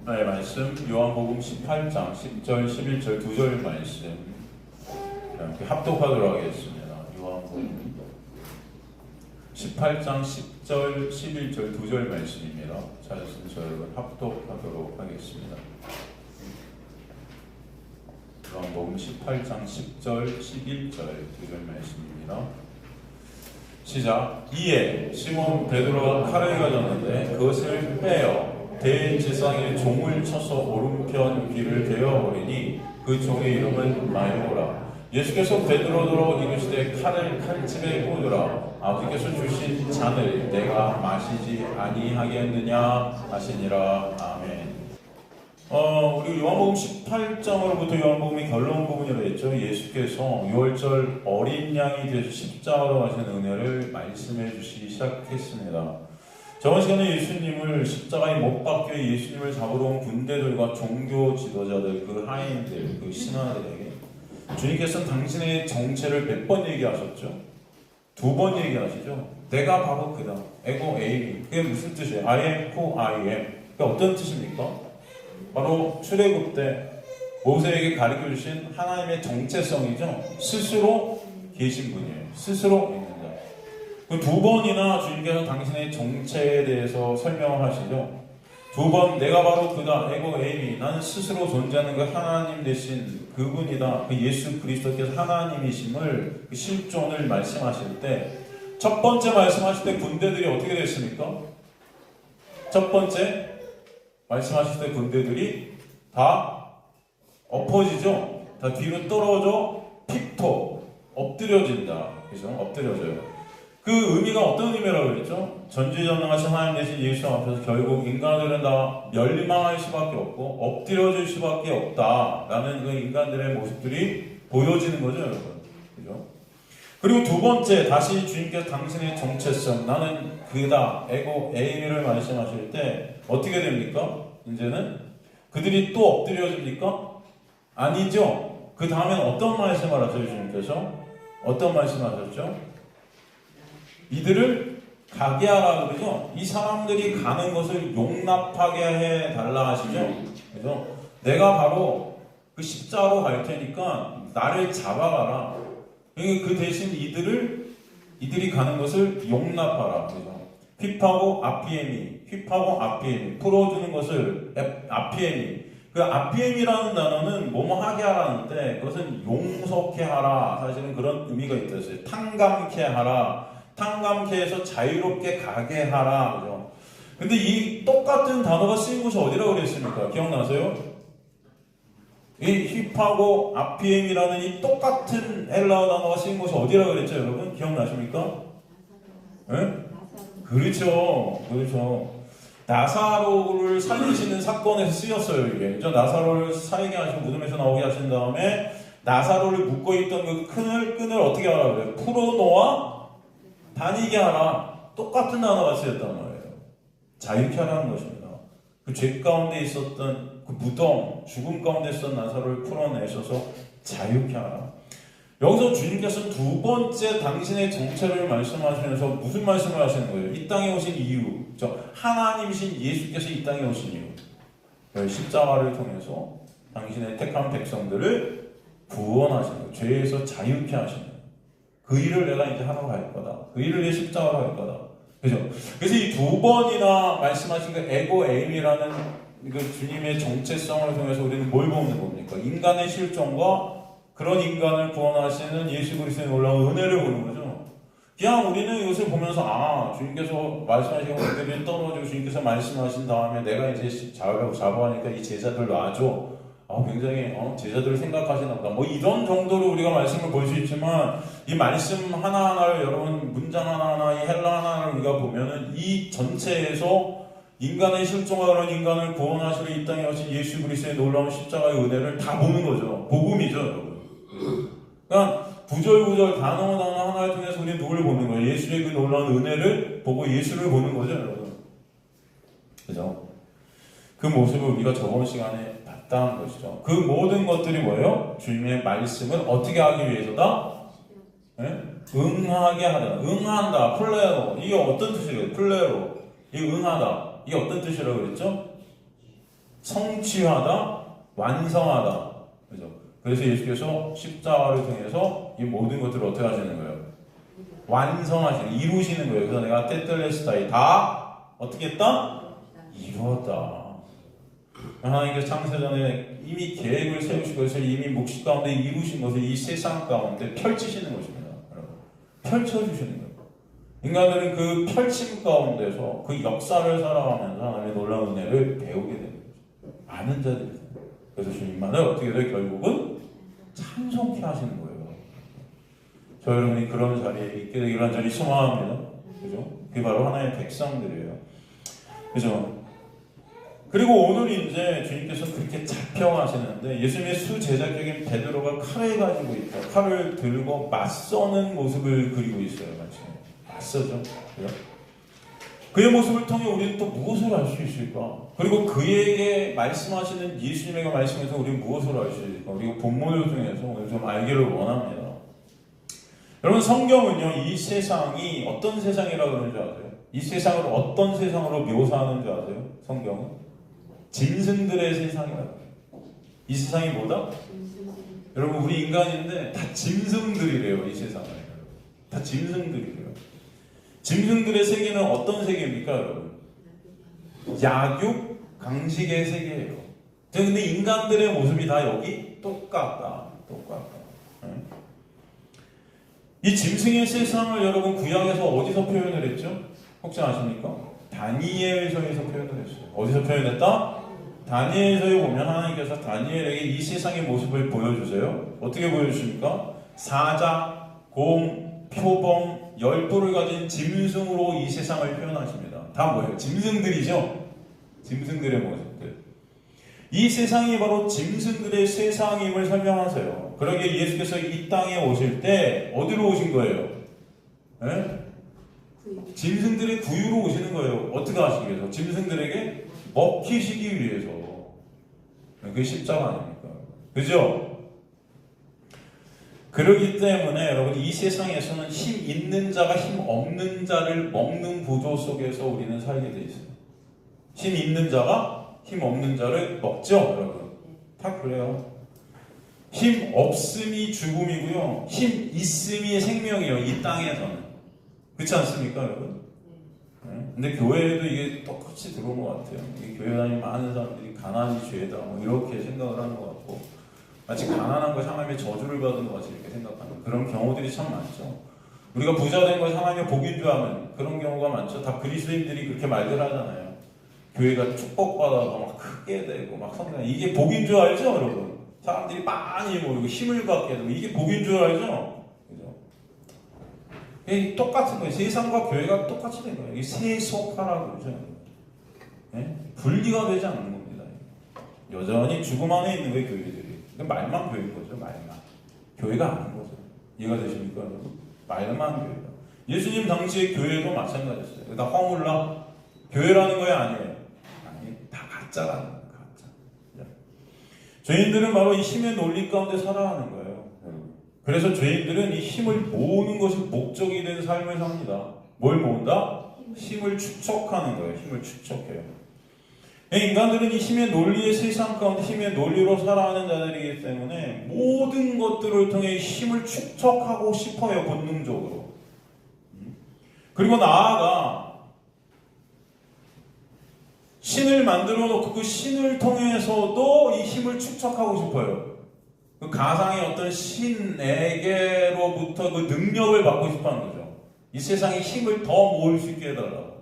하나의 말씀, 요한복음 18장 10절, 11절, 2절 말씀 이렇게 합독하도록 하겠습니다. 요한복음 18장 10절, 11절, 2절 말씀입니다. 찾으신 저 여러분 합독하도록 하겠습니다. 요한복음 18장 10절, 11절, 2절 말씀입니다. 시작. 이에 시몬 베드로가 칼을 가졌는데 그것을 빼어 대제사장의 종을 쳐서 오른편 귀를 베어버리니 그 종의 이름은 말고라. 예수께서 베드로로 이르시되 칼을 칼집에 꽂으라. 아버지께서 주신 잔을 내가 마시지 아니하겠느냐 하시니라. 아멘. 우리 요한복음 18장으로부터 요한복음이 결론 부분이라고 했죠. 예수께서 6월절 어린 양이 되셔 십자가로 하신 은혜를 말씀해 주시기 시작했습니다. 저번 시간에 예수님을 십자가에 못 박혀 예수님을 잡으러 온 군대들과 종교 지도자들, 그 하인들, 그 신하들에게 주님께서는 당신의 정체를 몇 번 얘기하셨죠? 2번 얘기하시죠. 내가 바로 그다. 에고 에이미. 그게 무슨 뜻이에요? I am who I am. 그게 어떤 뜻입니까? 바로 출애굽 때 모세에게 가르쳐 주신 하나님의 정체성이죠. 스스로 계신 분이에요. 스스로 있는 자. 그 2번이나 주님께서 당신의 정체에 대해서 설명을 하시죠. 2번 내가 바로 그다. 에고 에이미. 나는 스스로 존재하는 그 하나님 되신 그분이다. 그 예수 그리스도께서 하나님이심을 그 실존을 말씀하실 때 첫 번째 말씀하실 때 군대들이 어떻게 됐습니까? 첫 번째 말씀하실 때 군대들이 다 엎어지죠. 다 뒤로 떨어져 픽토 엎드려진다. 그죠? 엎드려져요. 그 의미가 어떤 의미라고 그랬죠? 전지전능하신 하나님 되신 예수 앞에서 결국 인간들은 다 멸망할 수밖에 없고 엎드려질 수밖에 없다라는 그 인간들의 모습들이 보여지는 거죠, 여러분. 그죠? 그리고 2번째 다시 주님께서 당신의 정체성 나는 그다 에고 에이미를 말씀하실 때 어떻게 됩니까? 이제는 그들이 또 엎드려집니까? 아니죠. 그 다음엔 어떤 말씀을 하세요, 주님께서? 어떤 말씀을 하셨죠? 이들을 가게 하라 그러죠. 이 사람들이 가는 것을 용납하게 해달라 하시죠. 그래서 내가 바로 그 십자가로 갈 테니까 나를 잡아가라. 그 대신 이들이 가는 것을 용납하라. 그래서 핍하고 아피에미 풀어주는 것을 아피에미. 그 아피에미라는 단어는 뭐뭐 하게 하라는데 그것은 용서케 하라. 사실은 그런 의미가 있었어요. 탕감케 하라. 탕감케 해서 자유롭게 가게 하라. 그죠? 근데 이 똑같은 단어가 쓰인 곳이 어디라고 그랬습니까? 기억나세요? 이 힙하고 아피엠이라는 이 똑같은 헬라어 단어가 쓰인 곳이 어디라고 그랬죠, 여러분? 기억나십니까? 네? 그렇죠. 나사로를 살리시는 사건에서 쓰였어요, 이게. 나사로를 살게 하시고 무덤에서 나오게 하신 다음에 나사로를 묶어있던 그 끈을 어떻게 하라 그래요? 풀어놓아 다니게 하라. 똑같은 단어가 쓰였단 말이에요. 자유케 하라는 것입니다. 그 죄 가운데 있었던 그 무덤, 죽음 가운데 있었던 나사로를 풀어내셔서 자유케 하라. 여기서 주님께서는 2번째 당신의 정체를 말씀하시면서 무슨 말씀을 하시는 거예요? 이 땅에 오신 이유, 하나님이신 예수께서 이 땅에 오신 이유, 십자가를 통해서 당신의 택한 백성들을 구원하시는 거예요. 죄에서 자유케 하시는 거예요. 그 일을 내가 이제 하러 갈 거다. 그 일을 내 십자가로 할 거다. 그죠? 그래서 이 2번이나 말씀하신 그 에고 에임이라는 그 주님의 정체성을 통해서 우리는 뭘 보는 겁니까? 인간의 실존과 그런 인간을 구원하시는 예수 그리스도의 놀라운 은혜를 보는 거죠. 그냥 우리는 이것을 보면서 주님께서 말씀하시고 그들이 떨어지고 주님께서 말씀하신 다음에 내가 이제 자부하니까 이 제자들 놔줘. 굉장히 제자들을 생각하시나 보다. 뭐 이런 정도로 우리가 말씀을 볼 수 있지만 이 말씀 하나하나를 여러분 문장 하나하나 이 헬라 하나하나를 우리가 보면은 이 전체에서 인간의 실종과 그런 인간을 구원하시려 이 땅에 오신 예수 그리스도의 놀라운 십자가의 은혜를 다 보는 거죠. 복음이죠, 여러분. 그러니까 구절구절 단어 하나를 통해서 우리는 누구를 보는 거예요? 예수의 그 놀라운 은혜를 보고 예수를 보는 거죠, 여러분. 그죠? 그 모습을 우리가 저번 시간에 봤다는 것이죠. 그 모든 것들이 뭐예요? 주님의 말씀을 어떻게 하기 위해서다? 네? 응하게 하다. 응한다. 플레로. 이게 어떤 뜻이에요? 플레로. 이 응하다. 이게 어떤 뜻이라고 그랬죠? 성취하다, 완성하다. 그죠? 그래서 예수께서 십자가를 통해서 이 모든 것들을 어떻게 하시는 거예요? 완성하시는, 이루시는 거예요. 그래서 내가 테텔레스타이 다 어떻게 했다? 이루었다. 하나님께서 창세전에 이미 계획을 세우시고 그것을 이미 묵시 가운데 이루신 것을 이 세상 가운데 펼치시는 것입니다. 여러분. 펼쳐주시는 거예요. 인간들은 그 펼침 가운데서 그 역사를 살아가면서 하나님의 놀라운 은혜를 배우게 되는 거죠. 아는 자들이 돼요. 그래서 주님만을 어떻게 돼요? 결국은 찬송케 하시는 거예요. 저 여러분이 그런 자리에 있게 되기를 간절히 소망합니다. 그죠? 그게 바로 하나님의 백성들이에요. 그죠? 그리고 오늘 이제 주님께서 그렇게 자평하시는데 예수님의 수제자격인 베드로가 칼을 가지고 있다. 칼을 들고 맞서는 모습을 그리고 있어요. 마치. 맞서죠. 그래요? 그의 모습을 통해 우리는 또 무엇을 알 수 있을까? 그리고 그에게 말씀하시는 예수님에게 말씀해서 우리는 무엇을 알 수 있을까? 우리가 본문을 통해서 오늘 좀 알기를 원합니다. 여러분 성경은요 이 세상이 어떤 세상이라고 그러는지 아세요? 이 세상을 어떤 세상으로 묘사하는지 아세요? 성경은 짐승들의 세상이라고 해요. 이 세상이 뭐다? 여러분 우리 인간인데 다 짐승들이래요. 이 세상을 다 짐승들이래요. 짐승들의 세계는 어떤 세계입니까 여러분? 약육, 강식의 세계예요. 근데 인간들의 모습이 다 여기 똑같다. 이 짐승의 세상을 여러분 구약에서 어디서 표현을 했죠? 혹시 아십니까? 다니엘서에서 표현을 했어요. 어디서 표현했다? 다니엘서에 보면 하나님께서 다니엘에게 이 세상의 모습을 보여주세요. 어떻게 보여주십니까? 사자, 곰, 표범, 열부를 가진 짐승으로 이 세상을 표현하십니다. 다 뭐예요? 짐승들이죠? 짐승들의 모습들. 이 세상이 바로 짐승들의 세상임을 설명하세요. 그러기에 예수께서 이 땅에 오실 때 어디로 오신 거예요? 네? 짐승들의 구유로 오시는 거예요. 어떻게 하시기 위해서? 짐승들에게 먹히시기 위해서. 그게 십자가 아닙니까? 그죠? 그렇기 때문에 여러분 이 세상에서는 힘 있는 자가 힘 없는 자를 먹는 구조 속에서 우리는 살게 돼 있어요. 힘 있는 자가 힘 없는 자를 먹죠, 여러분. 다 그래요. 힘 없음이 죽음이고요. 힘 있음이 생명이에요. 이 땅에서는. 그렇지 않습니까, 여러분? 네? 근데 교회에도 이게 똑같이 들어온 것 같아요. 교회 다니는 많은 사람들이 가난이 죄다, 뭐 이렇게 생각을 하는 것 같고, 마치 가난한 것 하나님의 저주를 받은 것 같이 이렇게 생각하는 그런 경우들이 참 많죠. 우리가 부자 된 것 하나님의 복인 줄 아는 그런 경우가 많죠. 다 그리스도인들이 그렇게 말들 하잖아요. 교회가 축복받아서 막 크게 되고 막 성장. 이게 복인 줄 알죠, 여러분? 사람들이 많이 모이고 힘을 갖게 되고 이게 복인 줄 알죠? 그죠? 이게 똑같은 거예요. 세상과 교회가 똑같이 된 거예요. 이게 세속화라고 그러죠. 네? 분리가 되지 않는 겁니다. 여전히 죽음 안에 있는 거예요, 교회들이. 말만 교회인 거죠, 말만. 교회가 아닌 거죠. 이해가 되십니까, 여러분? 말만 교회다. 예수님 당시의 교회도 마찬가지였어요. 다 허물라 교회라는 거야, 아니에요? 아니, 다 가짜라는 거예요, 가짜. 죄인들은 바로 이 힘의 논리 가운데 살아가는 거예요. 그래서 죄인들은 이 힘을 모으는 것이 목적이 된 삶을 삽니다. 뭘 모은다? 힘을 축적하는 거예요. 힘을 축적해요. 인간들은 이 힘의 논리의 세상 가운데 힘의 논리로 살아가는 자들이기 때문에 모든 것들을 통해 힘을 축적하고 싶어요, 본능적으로. 그리고 나아가 신을 만들어 놓고 그 신을 통해서도 이 힘을 축적하고 싶어요. 그 가상의 어떤 신에게로부터 그 능력을 받고 싶어 하는 거죠. 이 세상에 힘을 더 모을 수 있게 해달라고.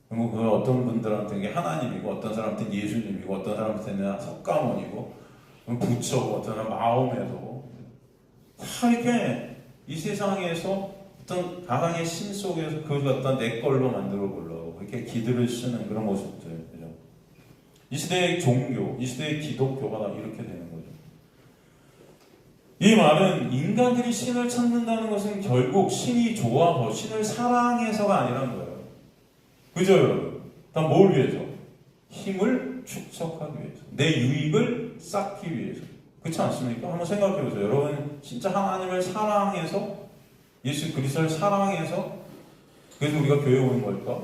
그리고 그 어떤 분들한테는 하나님이고, 어떤 사람한테는 예수님이고, 어떤 사람한테는 석가모니고, 부처고, 어떤 사람은 마음에도 다 이렇게 이 세상에서 어떤 가상의 신 속에서 그걸 갖다 내 걸로 만들어 보려고 이렇게 기들을 쓰는 그런 모습들. 그죠? 이 시대의 종교, 이 시대의 기독교가 다 이렇게 되는 거죠. 이 말은 인간들이 신을 찾는다는 것은 결국 신이 좋아서, 신을 사랑해서가 아니라는 거예요. 그죠, 여러분? 다 뭘 위해서? 힘을 축적하기 위해서. 내 유익을 쌓기 위해서. 그렇지 않습니까? 한번 생각해 보세요. 여러분, 진짜 하나님을 사랑해서, 예수 그리스도를 사랑해서, 그래서 우리가 교회에 오는 걸까?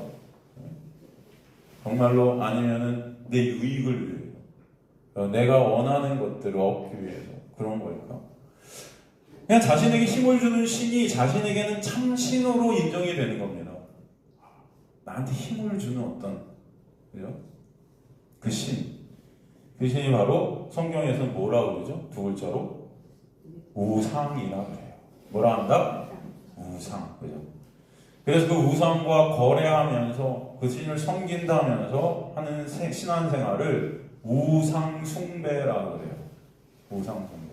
정말로 아니면은 내 유익을 위해. 내가 원하는 것들을 얻기 위해서 그런 걸까? 그냥 자신에게 힘을 주는 신이 자신에게는 참 신으로 인정이 되는 겁니다. 나한테 힘을 주는 어떤, 그죠? 그 신. 그 신이 바로 성경에서는 뭐라고 그러죠? 두 글자로 우상이라고 해요. 뭐라 한다? 우상. 그죠? 그래서 그 우상과 거래하면서 그 신을 섬긴다면서 하는 신앙생활을 우상숭배라고 그래요. 우상숭배.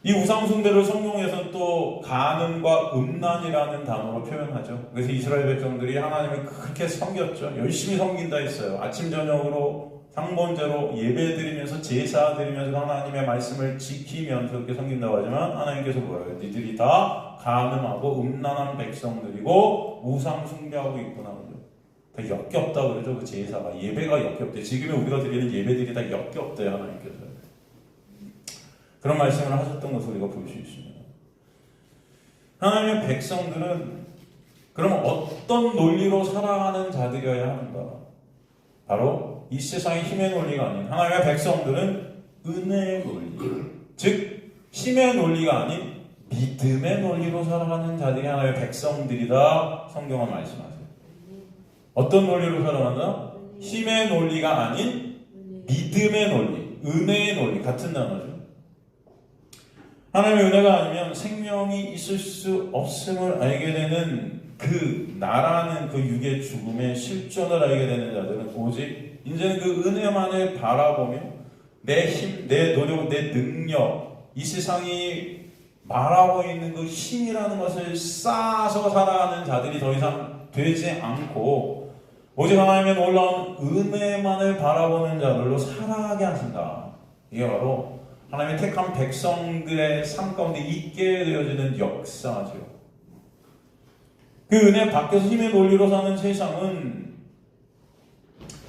이 우상숭배를 성경에서는 또 간음과 음란이라는 단어로 표현하죠. 그래서 이스라엘 백성들이 하나님을 그렇게 섬겼죠. 열심히 섬긴다 했어요. 아침 저녁으로 상번제로 예배드리면서 제사 드리면서 하나님의 말씀을 지키면서 그렇게 섬긴다고 하지만 하나님께서 뭐라고 해요? 니들이 다 간음하고 음란한 백성들이고 우상 숭배하고 있구나. 다 역겹다고 그러죠. 그 제사가 예배가 역겹대. 지금의 우리가 드리는 예배들이 다 역겹대요. 하나님께서 그런 말씀을 하셨던 것을 우리가 볼 수 있습니다. 하나님의 백성들은 그럼 어떤 논리로 살아가는 자들이어야 하는가? 바로 이 세상의 힘의 논리가 아닌 하나님의 백성들은 은혜의 논리, 즉 힘의 논리가 아닌 믿음의 논리로 살아가는 자들이 하나님의 백성들이다. 성경은 말씀하세요. 어떤 논리로 살아간다? 힘의 논리가 아닌 믿음의 논리, 은혜의 논리, 같은 단어죠. 하나님의 은혜가 아니면 생명이 있을 수 없음을 알게 되는 그 나라는 그 육의 죽음의 실존을 알게 되는 자들은 오직 이제는 그 은혜만을 바라보며 내 힘, 내 노력, 내 능력, 이 세상이 말하고 있는 그 힘이라는 것을 쌓아서 살아가는 자들이 더 이상 되지 않고 오직 하나님의 놀라운 은혜만을 바라보는 자들로 살아가게 하신다. 이게 바로 하나님의 택한 백성들의 삶 가운데 있게 되어지는 역사죠. 그 은혜 밖에서 힘의 논리로 사는 세상은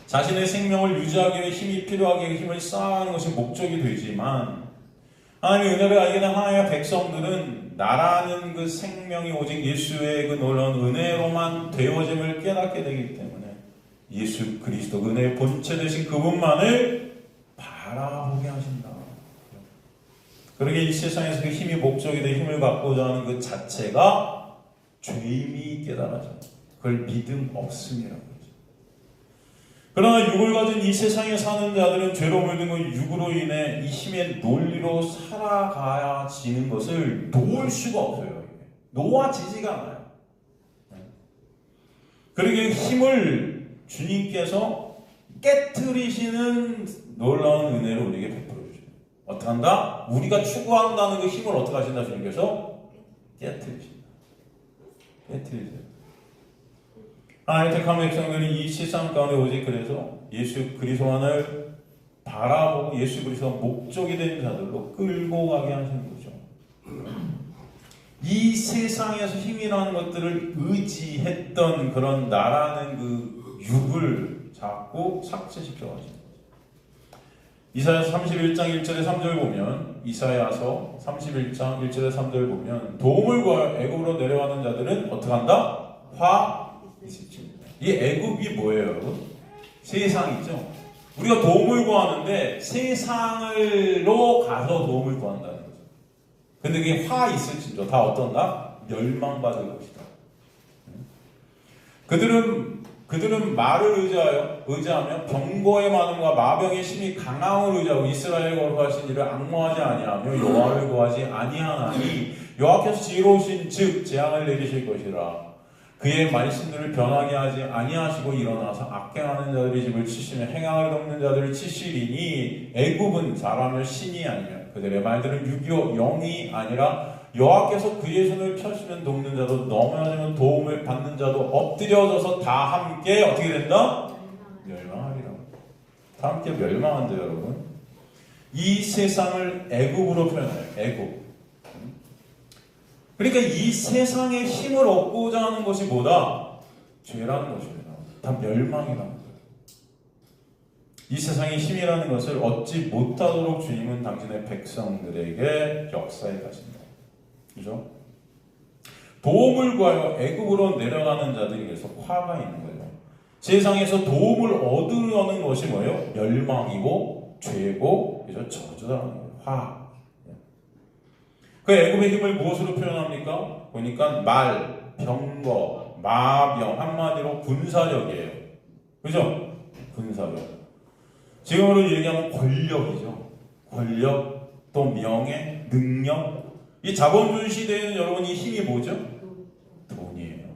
자신의 생명을 유지하기 위해 힘이 필요하게 힘을 쌓아가는 것이 목적이 되지만 하나님의 은혜를 알게 된 하나님의 백성들은 나라는 그 생명이 오직 예수의 그 놀라운 은혜로만 되어짐을 깨닫게 되기 때문에 예수 그리스도 은혜의 본체 되신 그분만을 바라보게 하신다. 그러게 이 세상에서 그 힘이 목적이 돼 힘을 갖고자 하는 그 자체가 죄임이 깨달아져. 그걸 믿음 없음이라고 하죠. 그러나 육을 가진 이 세상에 사는 자들은 죄로 물든 그 육으로 인해 이 힘의 논리로 살아가야지는 것을 놓을 수가 없어요. 놓아지지가 않아요. 그러게 힘을 주님께서 깨트리시는 놀라운 은혜를 우리에게 베풀어 주십니다. 어떻게 한다? 우리가 추구한다는 그 힘을 어떻게 하신다? 주님께서 깨트리십니다. 깨트리세요. 하나님의 택한 백성들이 이 세상 가운데 오직 그래서 예수 그리스도만을 바라보고 예수 그리스도가 목적이 된 자들로 끌고 가게 하시는 거죠. 이 세상에서 힘이라는 것들을 의지했던 그런 나라는 그 육을 잡고 삭제시켜 가시는 거죠. 이사야서 31장 1절에 3절 보면 이사야서 31장 1절에 3절 보면 도움을 구하여 애굽으로 내려가는 자들은 어떻게 한다? 화 이 애굽이 뭐예요, 여러분? 세상이죠. 우리가 도움을 구하는데 세상으로 가서 도움을 구한다는 거죠. 근데 그게 화 있을지도 다 어떤가? 멸망받을 것이다. 그들은 말을 의지하며 병거의 많음과 마병의 심히 강함을 의지하고 이스라엘에 거룩하신 이를 앙모하지 아니하며 여호와를 구하지 아니하나니 여호와께서 지혜로우신 즉 재앙을 내리실 것이라. 그의 말씀들을 변하게 하지 아니하시고 일어나서 악행하는 자들의 집을 치시며 행악을 덮는 자들을 치시리니 애굽은 사람의 신이 아니며 그들의 말들은 육이요 영이 아니라 여호와께서 그의 손을 펴시면 돕는 자도 넘어지면 도움을 받는 자도 엎드려져서 다 함께 어떻게 된다? 멸망하리라. 다 함께 멸망한대요, 여러분. 이 세상을 애굽으로 표현해요. 애굽. 그러니까 이 세상의 힘을 얻고자 하는 것이 뭐다? 죄라는 것입니다. 다 멸망이라는 거예요. 이 세상의 힘이라는 것을 얻지 못하도록 주님은 당신의 백성들에게 역사해 가신다. 그죠? 도움을 구하여 애굽으로 내려가는 자들에게서 화가 있는 거예요. 세상에서 도움을 얻으려는 것이 뭐예요? 멸망이고 죄고 그죠? 저주라는 거예요. 화. 그 애굽의 힘을 무엇으로 표현합니까? 보니까 말, 병거, 마병, 한마디로 군사력이에요. 그죠? 군사력. 지금으로 얘기하면 권력이죠. 권력, 또 명예, 능력. 이 자본주의 시대에는 여러분 이 힘이 뭐죠? 돈이에요.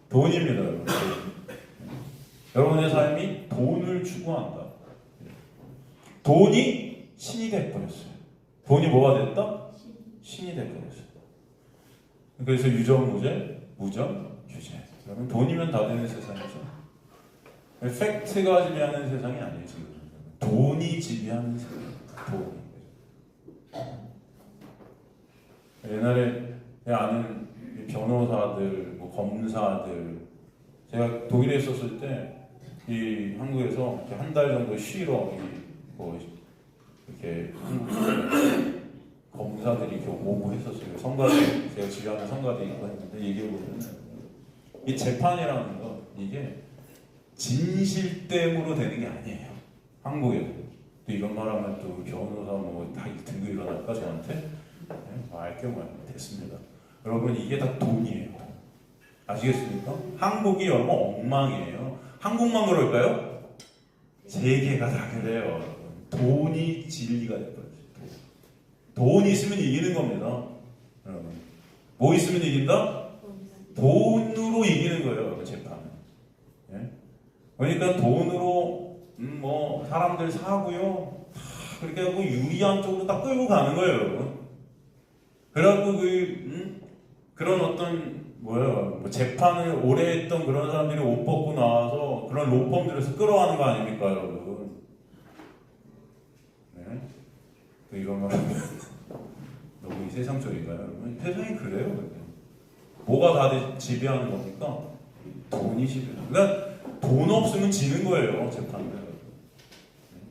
돈입니다, 여러분. 여러분의 삶이 돈을 추구한다. 돈이 신이 돼버렸어요. 돈이 뭐가 됐다? 신이 돼버렸어요. 그래서 유전무죄, 무전, 규제. 그러면 돈이면 다 되는 세상이죠. 팩트가 지배하는 세상이 아니에요, 지금. 돈이 지배하는 세상. 돈. 옛날에 아는 변호사들, 뭐 검사들, 제가 독일에 있었을 때 이 한국에서 한 달 정도 쉬러 뭐 이렇게 한국 검사들이 이렇게 오고 했었어요. 성가대, 제가 지휘하는 성가대 있고 했는데 얘기해 보면은 이 재판이라는 거 이게 진실됨으로 되는 게 아니에요. 한국에서 또 이런 말하면 또 변호사 뭐 다 들고 일어날까 저한테 알게 뭐야 됐습니다. 여러분 이게 다 돈이에요. 아시겠습니까? 한국이 얼마 엉망이에요. 한국만 그럴까요? 세계가 다 그래요. 돈이 진리가 돼버렸어요. 돈 있으면 이기는 겁니다. 여러분. 뭐 있으면 이긴다? 돈으로 이기는 거예요. 그 재판은. 예? 그러니까 돈으로 뭐 사람들 사고요. 그렇게 하고 유리한 쪽으로 딱 끌고 가는 거예요, 여러분. 그래갖고 그런 어떤 뭐 재판을 오래 했던 그런 사람들이 옷 벗고 나와서 그런 로펌들에서 끌어가는 거 아닙니까, 여러분? 네? 또 이런 말 하면 너무 이 세상 쪽인가요, 여러분? 세상이 그래요. 뭐가 다 지배하는 겁니까? 돈이 지배하는. 그러니까 돈 없으면 지는 거예요, 재판들.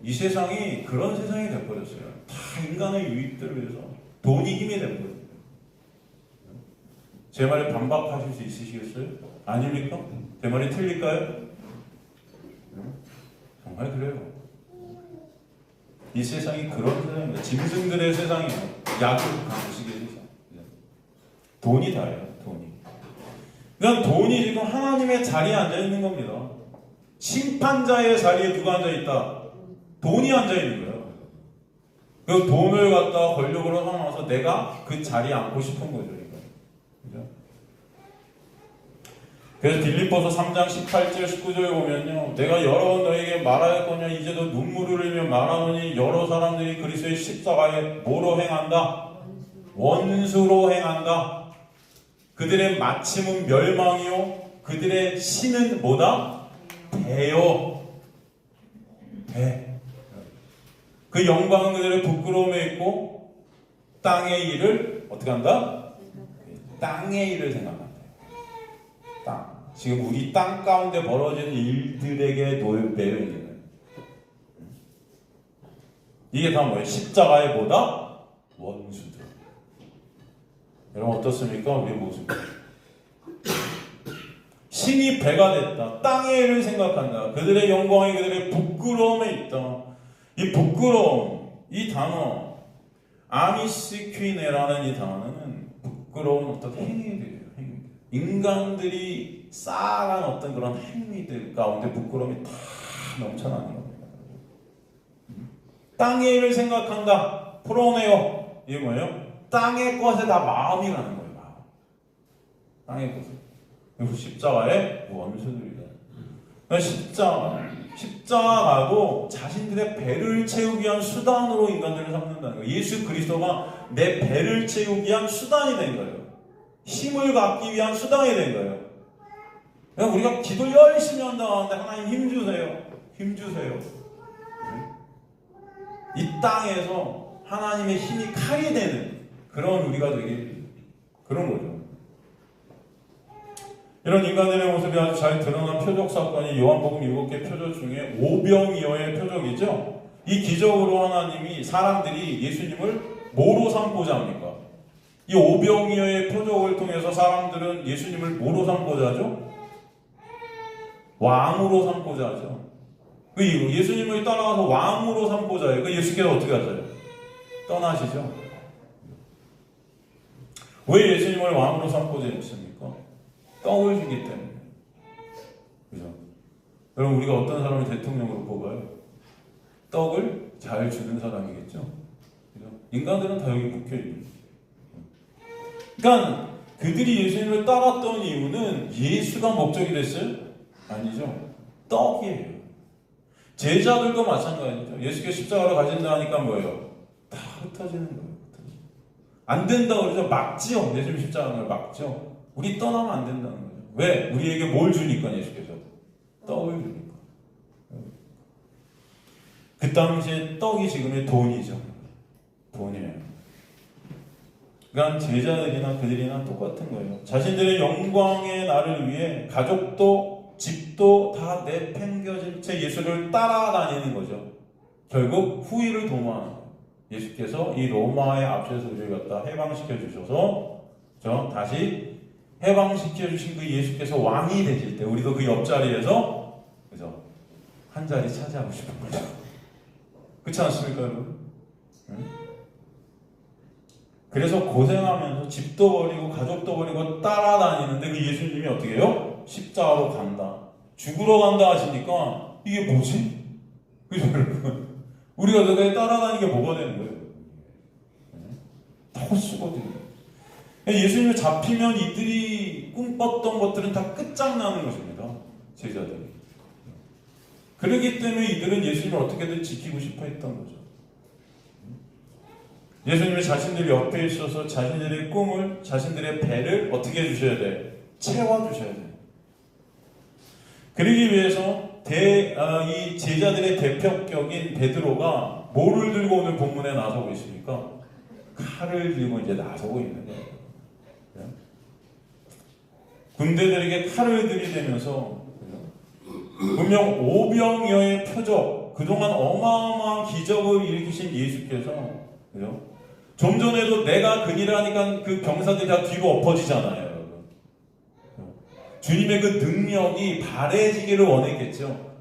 이 세상이 그런 세상이 돼버렸어요. 다 인간의 유익들을 위해서 돈이 힘이 돼버렸어요. 제 말에 반박하실 수 있으시겠어요? 아닙니까? 제 말이 틀릴까요? 정말 그래요. 이 세상이 그런 세상입니다. 짐승들의 세상이에요. 약을 강식의 세상. 돈이 다예요. 돈이. 그러니까 돈이 지금 하나님의 자리에 앉아 있는 겁니다. 심판자의 자리에 누가 앉아 있다? 돈이 앉아 있는 거예요. 그 돈을 갖다가 권력으로 삼아서 내가 그 자리에 앉고 싶은 거죠. 그래서 빌립보서 3장 18절 19절에 보면요, 내가 여러 너에게 말하였거냐 이제도 눈물을 흘리며 말하노니 여러 사람들이 그리스도의 십자가에 뭐로 행한다? 원수로 행한다. 그들의 마침은 멸망이요 그들의 신은 뭐다? 배요. 배. 그 영광은 그들의 부끄러움에 있고 땅의 일을 어떻게 한다? 땅의 일을 생각한다. 땅. 지금 우리 땅 가운데 벌어지는 일들에게 매여 있는 거예요. 이게 다 뭐예요? 십자가의 뭐다? 원수들. 여러분 어떻습니까? 우리 모습. 신이 배가 됐다. 땅의 일을 생각한다. 그들의 영광이 그들의 부끄러움에 있다. 이 부끄러움, 이 단어, 아미스퀴네라는 이 단어는 부끄러운 어떤 행위들이에요. 인간들이 쌓아간 어떤 그런 행위들 가운데 부끄러움이 다 넘쳐나는 겁니다. 땅의 일을 생각한다. 프로네오. 이게 뭐예요? 땅의 것에 다 마음이 가는 거예요. 마음. 땅의 것에. 그리고 십자가의 원수들이다. 십자가도 자신들의 배를 채우기 위한 수단으로 인간들을 삼는다는 거예요. 예수 그리스도가 내 배를 채우기 위한 수단이 된 거예요. 힘을 갖기 위한 수단이 된 거예요. 그러니까 우리가 기도 열심히 한다는데 하나님 힘 주세요. 힘 주세요. 이 땅에서 하나님의 힘이 칼이 되는 그런 우리가 되게 그런 거죠. 이런 인간들의 모습이 아주 잘 드러난 표적 사건이 요한복음 7개 표적 중에 오병이어의 표적이죠. 이 기적으로 하나님이 사람들이 예수님을 뭐로 삼고자 합니까? 이 오병이어의 표적을 통해서 사람들은 예수님을 뭐로 삼고자 하죠? 왕으로 삼고자 하죠. 그 예수님을 따라가서 왕으로 삼고자 해요. 그 예수께서 어떻게 하세요? 떠나시죠. 왜 예수님을 왕으로 삼고자 했습니까? 떡을 주기 때문에. 그죠? 여러분, 우리가 어떤 사람을 대통령으로 뽑아요? 떡을 잘 주는 사람이겠죠? 그죠? 인간들은 다 여기 묶여있는 거예요. 그러니까 그들이 예수님을 따랐던 이유는 예수가 목적이 됐어요? 아니죠. 떡이에요. 제자들도 마찬가지죠. 예수께서 십자가로 가신다 하니까 뭐예요? 다 흩어지는 거예요. 안 된다고 그러죠. 막지요. 예수님 십자가를 막죠. 우리 떠나면 안 된다는 거죠. 왜? 우리에게 뭘 주니까 예수께서? 떡을 주니까. 그 당시에 떡이 지금의 돈이죠. 돈이에요. 그러니까 제자들이나 그들이나 똑같은 거예요. 자신들의 영광의 날을 위해 가족도 집도 다 내팽겨진 채 예수를 따라다니는 거죠. 결국 후위를 도모하는 거예요. 예수께서 이 로마의 앞에서 우리를 갖다 해방시켜 주셔서 다시 해방시켜 주신 그 예수께서 왕이 되실 때 우리도 그 옆자리에서 그죠? 한 자리 차지하고 싶은 거죠. 그렇지 않습니까, 여러분? 응? 그래서 고생하면서 집도 버리고 가족도 버리고 따라다니는데 그 예수님이 어떻게 해요? 십자가로 간다. 죽으러 간다 하시니까 이게 뭐지? 그죠, 여러분? 우리가 그게 따라다니는 게 뭐가 되는 거예요? 더 쓰거든요. 예수님이 잡히면 이들이 꿈꿨던 것들은 다 끝장나는 것입니다. 제자들이. 그렇기 때문에 이들은 예수님을 어떻게든 지키고 싶어 했던 거죠. 예수님이 자신들 옆에 있어서 자신들의 꿈을, 자신들의 배를 어떻게 해주셔야 돼? 채워주셔야 돼. 그러기 위해서 이 제자들의 대표격인 베드로가 뭐를 들고 오늘 본문에 나서고 있습니까? 칼을 들고 이제 나서고 있는 거예요. 군대들에게 칼을 들이대면서 분명 오병이어의 표적, 그동안 어마어마한 기적을 일으키신 예수께서 좀 전에도 내가 그니를 하니까 그 병사들이 다 뒤로 엎어지잖아요. 주님의 그 능력이 발해지기를 원했겠죠.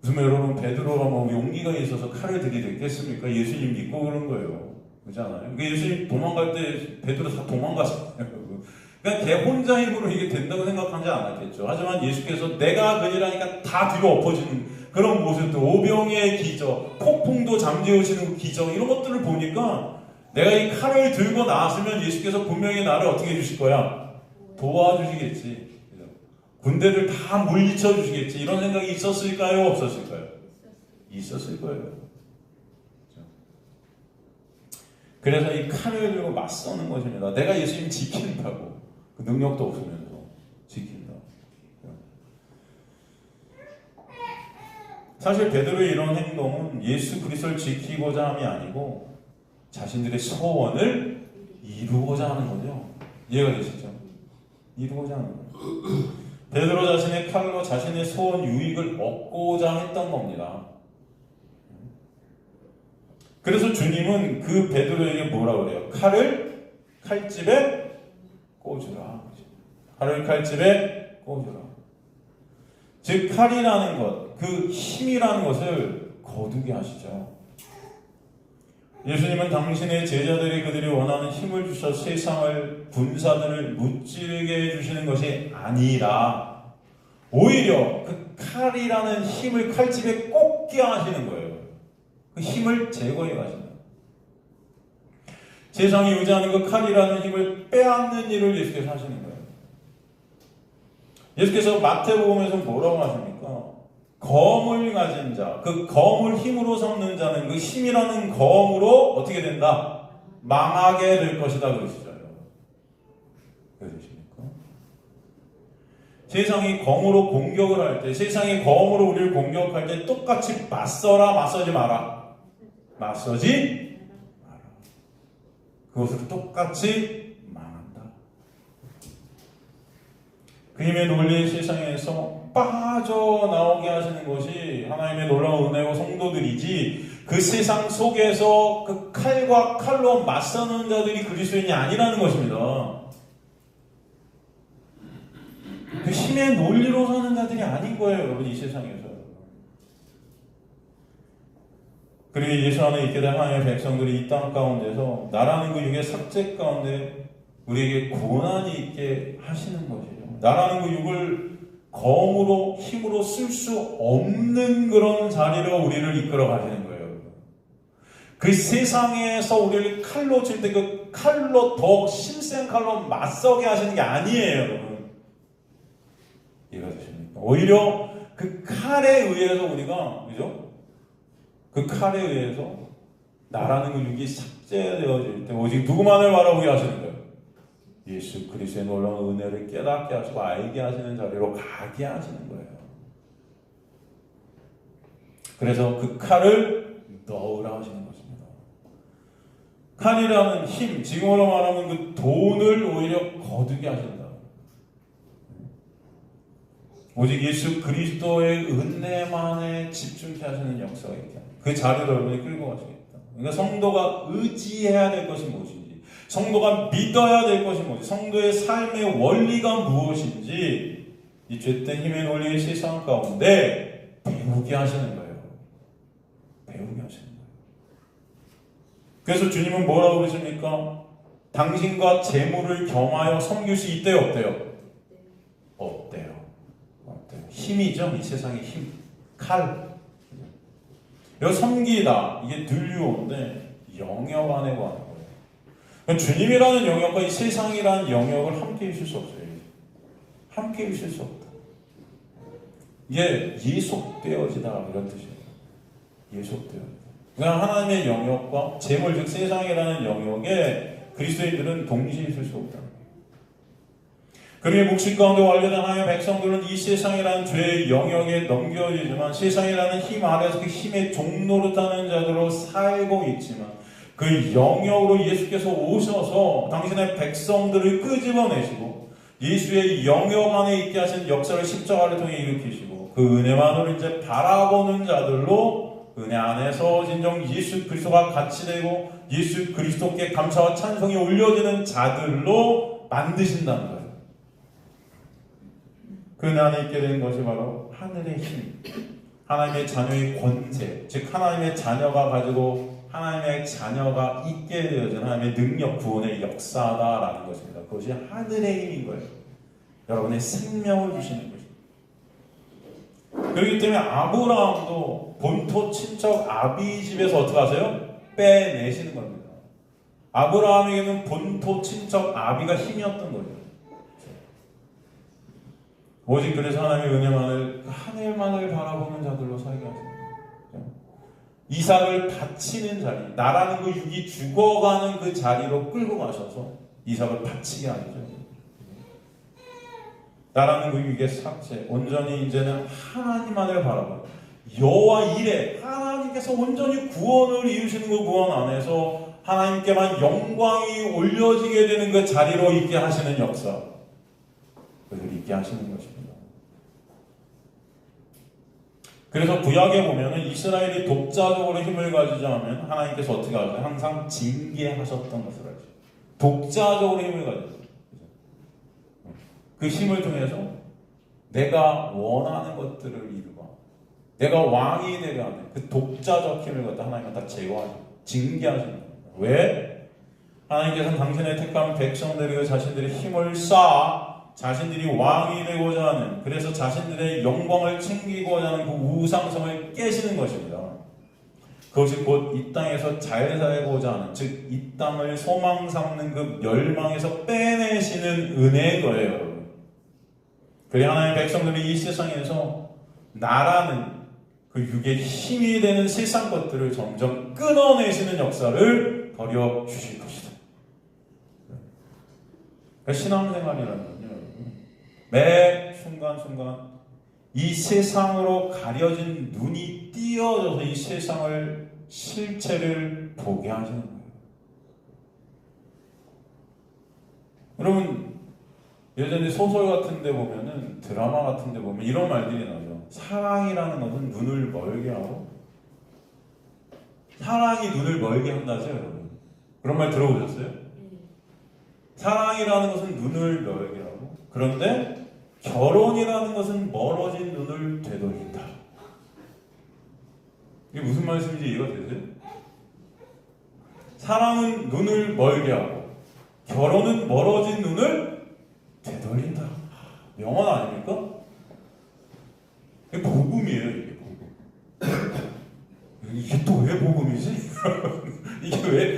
무슨 여러분, 베드로가 뭐 용기가 있어서 칼을 들이댔겠습니까? 예수님 믿고 그런 거예요. 그렇지 않아요? 예수님 도망갈 때 베드로 다 도망갔어요. 그냥 걔 혼자 힘으로 이게 된다고 생각하지 않았겠죠. 하지만 예수께서 내가 그니라니까 다 뒤로 엎어지는 그런 모습들, 오병이의 기적, 폭풍도 잠재우시는 기적, 이런 것들을 보니까 내가 이 칼을 들고 나왔으면 예수께서 분명히 나를 어떻게 해주실 거야? 도와주시겠지. 군대를 다 물리쳐 주시겠지. 이런 생각이 있었을까요? 없었을까요? 있었을 거예요. 그래서 이 칼을 들고 맞서는 것입니다. 내가 예수님 지킨다고. 그 능력도 없으면서 지킨다. 사실 베드로의 이런 행동은 예수 그리스도를 지키고자 함이 아니고 자신들의 소원을 이루고자 하는 거죠. 이해가 되시죠? 이루고자 하는 거예요. 베드로 자신의 칼로 자신의 소원 유익을 얻고자 했던 겁니다. 그래서 주님은 그 베드로에게 뭐라 그래요? 칼을 칼집에 꽂으라. 칼을 칼집에 꽂으라. 즉 칼이라는 것, 그 힘이라는 것을 거두게 하시죠. 예수님은 당신의 제자들이 그들이 원하는 힘을 주셔 세상을 군사들을 무찌르게 해주시는 것이 아니라 오히려 그 칼이라는 힘을 칼집에 꽂게 하시는 거예요. 그 힘을 제거해 가신다. 세상이 의지하는 그 칼이라는 힘을 빼앗는 일을 예수께서 하시는 거예요. 예수께서 마태복음에서 뭐라고 하십니까? 검을 가진 자, 그 검을 힘으로 삼는 자는 그 힘이라는 검으로 어떻게 된다? 망하게 될 것이다 그러시죠. 왜 그러십니까? 세상이 검으로 공격을 할 때, 세상이 검으로 우리를 공격할 때 똑같이 맞서라, 맞서지 마라. 맞서지 마라. 그것을 똑같이 망한다. 그 힘의 논리의 세상에서 빠져나오게 하시는 것이 하나님의 놀라운 은혜고 성도들이지, 그 세상 속에서 그 칼과 칼로 맞서는 자들이 그리스도인이 아니라는 것입니다. 그 힘의 논리로 사는 자들이 아닌 거예요, 여러분, 이 세상에서. 그리고 예수 안에 있게 된 하나님의 백성들이 이 땅 가운데서 나라는 그 육의 삭제 가운데 우리에게 고난이 있게 하시는 것이죠. 나라는 그 육을 검으로 힘으로 쓸 수 없는 그런 자리로 우리를 이끌어 가시는 거예요. 그 세상에서 우리를 칼로 칠 때 그 칼로 더 심센 칼로 맞서게 하시는 게 아니에요, 여러분. 이해가 되십니까? 오히려 그 칼에 의해서 우리가, 그죠? 그 칼에 의해서 나라는 그 육이 삭제되어질 때 오직 누구만을 바라보게 하시는 거예요? 예수 그리스도의 놀라운 은혜를 깨닫게 하시고 알게 하시는 자리로 가게 하시는 거예요. 그래서 그 칼을 넣으라 하시는 것입니다. 칼이라는 힘, 지금으로 말하면 그 돈을 오히려 거두게 하신다. 오직 예수 그리스도의 은혜만에 집중케 하시는 역사가 있다. 그 자리로 여러분이 끌고 가시겠다. 그러니까 성도가 의지해야 될 것이 무엇인지, 성도가 믿어야 될 것이 무엇인지, 성도의 삶의 원리가 무엇인지 이 죄된 힘의 논리의 세상 가운데 배우게 하시는 거예요. 배우게 하시는 거예요. 그래서 주님은 뭐라고 그러십니까? 당신과 재물을 겸하여 섬길 수 있대요, 없대요? 없대요. 없대요. 힘이죠, 이 세상의 힘. 칼. 이거 섬기다, 이게 들유어인데 영역 안에 관한 거예요. 주님이라는 영역과 이 세상이라는 영역을 함께 있을 수 없어요. 함께 있을 수 없다. 이게 예속되어지다 이런 뜻이에요. 예속되어지다. 그러니까 하나님의 영역과 재물 즉 세상이라는 영역에 그리스도인들은 동시에 있을 수 없다. 그리고 묵시 가운데 완료된 하나님의 백성들은 이 세상이라는 죄의 영역에 넘겨지지만 세상이라는 힘 아래서 그 힘의 종노릇하는 자들로 살고 있지만 그 영역으로 예수께서 오셔서 당신의 백성들을 끄집어내시고 예수의 영역 안에 있게 하신 역사를 십자가를 통해 일으키시고 그 은혜만으로 이제 바라보는 자들로 은혜 안에서 진정 예수 그리스도가 같이 되고 예수 그리스도께 감사와 찬송이 올려지는 자들로 만드신다는 거예요. 그 은혜 안에 있게 되는 것이 바로 하늘의 힘, 하나님의 자녀의 권세, 즉 하나님의 자녀가 가지고 하나님의 자녀가 있게 되어진 하나님의 능력, 구원의 역사다라는 것입니다. 그것이 하늘의 힘인 거예요. 여러분의 생명을 주시는 것입니다. 그렇기 때문에 아브라함도 본토 친척 아비 집에서 어떻게 하세요? 빼내시는 겁니다. 아브라함에게는 본토 친척 아비가 힘이었던 거죠. 오직 그래서 하나님의 은혜만을 하늘만을 바라보는 자들로 살게 하십니다. 이삭을 바치는 자리, 나라는 그 육이 죽어가는 그 자리로 끌고 가셔서 이삭을 바치게 하죠. 나라는 그 육의 삭제, 온전히 이제는 하나님만을 바라봐. 여호와 이레, 하나님께서 온전히 구원을 이루시는 그 구원 안에서 하나님께만 영광이 올려지게 되는 그 자리로 있게 하시는 역사, 그들을 있게 하시는 것입니다. 그래서 구약에 보면은 이스라엘이 독자적으로 힘을 가지지 않으면 하나님께서 어떻게 하죠? 항상 징계하셨던 것을 알죠. 독자적으로 힘을 가졌어요. 그 힘을 통해서 내가 원하는 것들을 이루고 내가 왕이 되게 하는 그 독자적 힘을 갖다 하나님은 다 제거하죠. 징계하십니다. 왜? 하나님께서는 당신의 택한 백성들에게 자신들의 힘을 쌓아 자신들이 왕이 되고자 하는, 그래서 자신들의 영광을 챙기고자 하는 그 우상성을 깨시는 것입니다. 그것이 곧 이 땅에서 잘 살고자 하는, 즉 이 땅을 소망 삼는 그 멸망에서 빼내시는 은혜인 거예요, 여러분. 그래 하나님의 백성들이 이 세상에서 나라는 그 육의 힘이 되는 세상 것들을 점점 끊어내시는 역사를 벌여 주실 것이다. 그러니까 신앙생활이라는 건요, 매 순간순간 이 세상으로 가려진 눈이 띄어져서 이 세상을 실체를 보게 하시는 거예요. 여러분 예전에 소설 같은 데 보면은, 드라마 같은 데 보면 이런 말들이 나죠. 사랑이라는 것은 눈을 멀게 하고, 사랑이 눈을 멀게 한다죠, 여러분. 그런 말 들어보셨어요? 사랑이라는 것은 눈을 멀게 하고, 그런데 결혼이라는 것은 멀어진 눈을 되돌린다. 이게 무슨 말씀인지 이해가 되세요? 사랑은 눈을 멀게 하고 결혼은 멀어진 눈을 되돌린다. 명언 아닙니까? 이게 복음이에요. 이게 복음. 이게 또 왜 복음이지?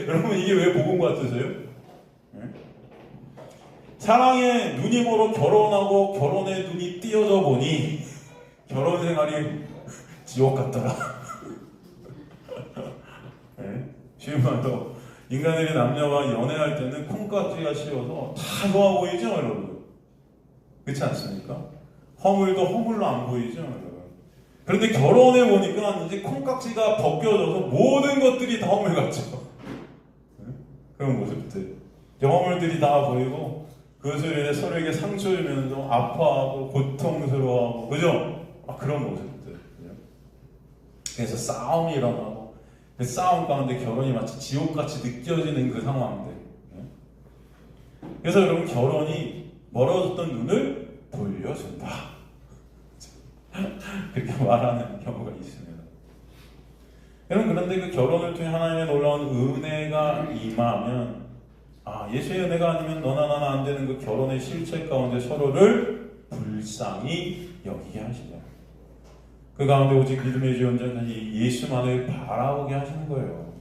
여러분 이게 왜 복음 같으세요? 네? 사랑의 눈이 멀어 결혼하고 결혼의 눈이 띄어져 보니 결혼 생활이 지옥 같더라. 네? 쉬운 말로 인간들이 남녀와 연애할 때는 콩깍지가 씌워서 다 좋아 보이죠, 여러분? 그렇지 않습니까? 허물도 허물로 안 보이죠, 여러분? 그런데 결혼해 보니까 이제 콩깍지가 벗겨져서 모든 것들이 다 허물 같죠. 네? 그런 모습들. 허물들이 다 보이고 그것을 인해 서로에게 상처 주면서 아파하고 고통스러워하고, 그죠? 그런 모습들. 그래서 싸움이 일어나고 그 싸움 가운데 결혼이 마치 지옥같이 느껴지는 그 상황들. 그래서 여러분, 결혼이 멀어졌던 눈을 돌려준다. 그렇게 말하는 경우가 있습니다. 여러분, 그런데 그 결혼을 통해 하나님의 놀라운 은혜가 임하면, 예수의 은혜가 아니면 너나 나나 안 되는 그 결혼의 실체 가운데 서로를 불쌍히 여기게 하시죠. 그 가운데 오직 믿음의 지원자는 예수만을 바라보게 하시는 거예요.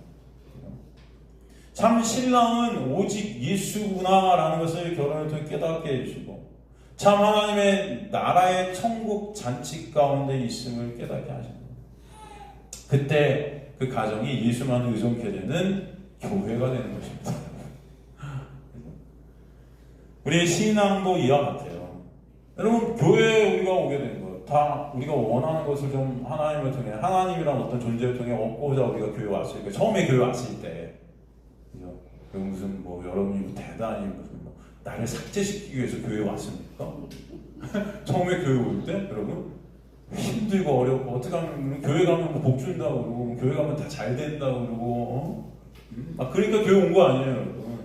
참 신랑은 오직 예수구나라는 것을 결혼을 통해 깨닫게 해주시고, 참 하나님의 나라의 천국 잔치 가운데 있음을 깨닫게 하십니다. 그때 그 가정이 예수만을 의존케 되는 교회가 되는 것입니다. 우리의 신앙도 이와 같아요. 여러분, 교회에 우리가 오게 된 것, 다 우리가 원하는 것을 좀 하나님을 통해, 하나님이란 어떤 존재를 통해 얻고자 우리가 교회 왔을 때, 처음에 교회 왔을 때, 그죠? 무슨 여러분이 대단히 무슨 나를 삭제시키기 위해서 교회에 왔습니까? 처음에 교회 올 때, 여러분, 힘들고 어렵고, 어떻게 하면 교회 가면 복 준다고 그러고, 교회 가면 다 잘 된다고 그러고, 그러니까 교회 온 거 아니에요, 여러분.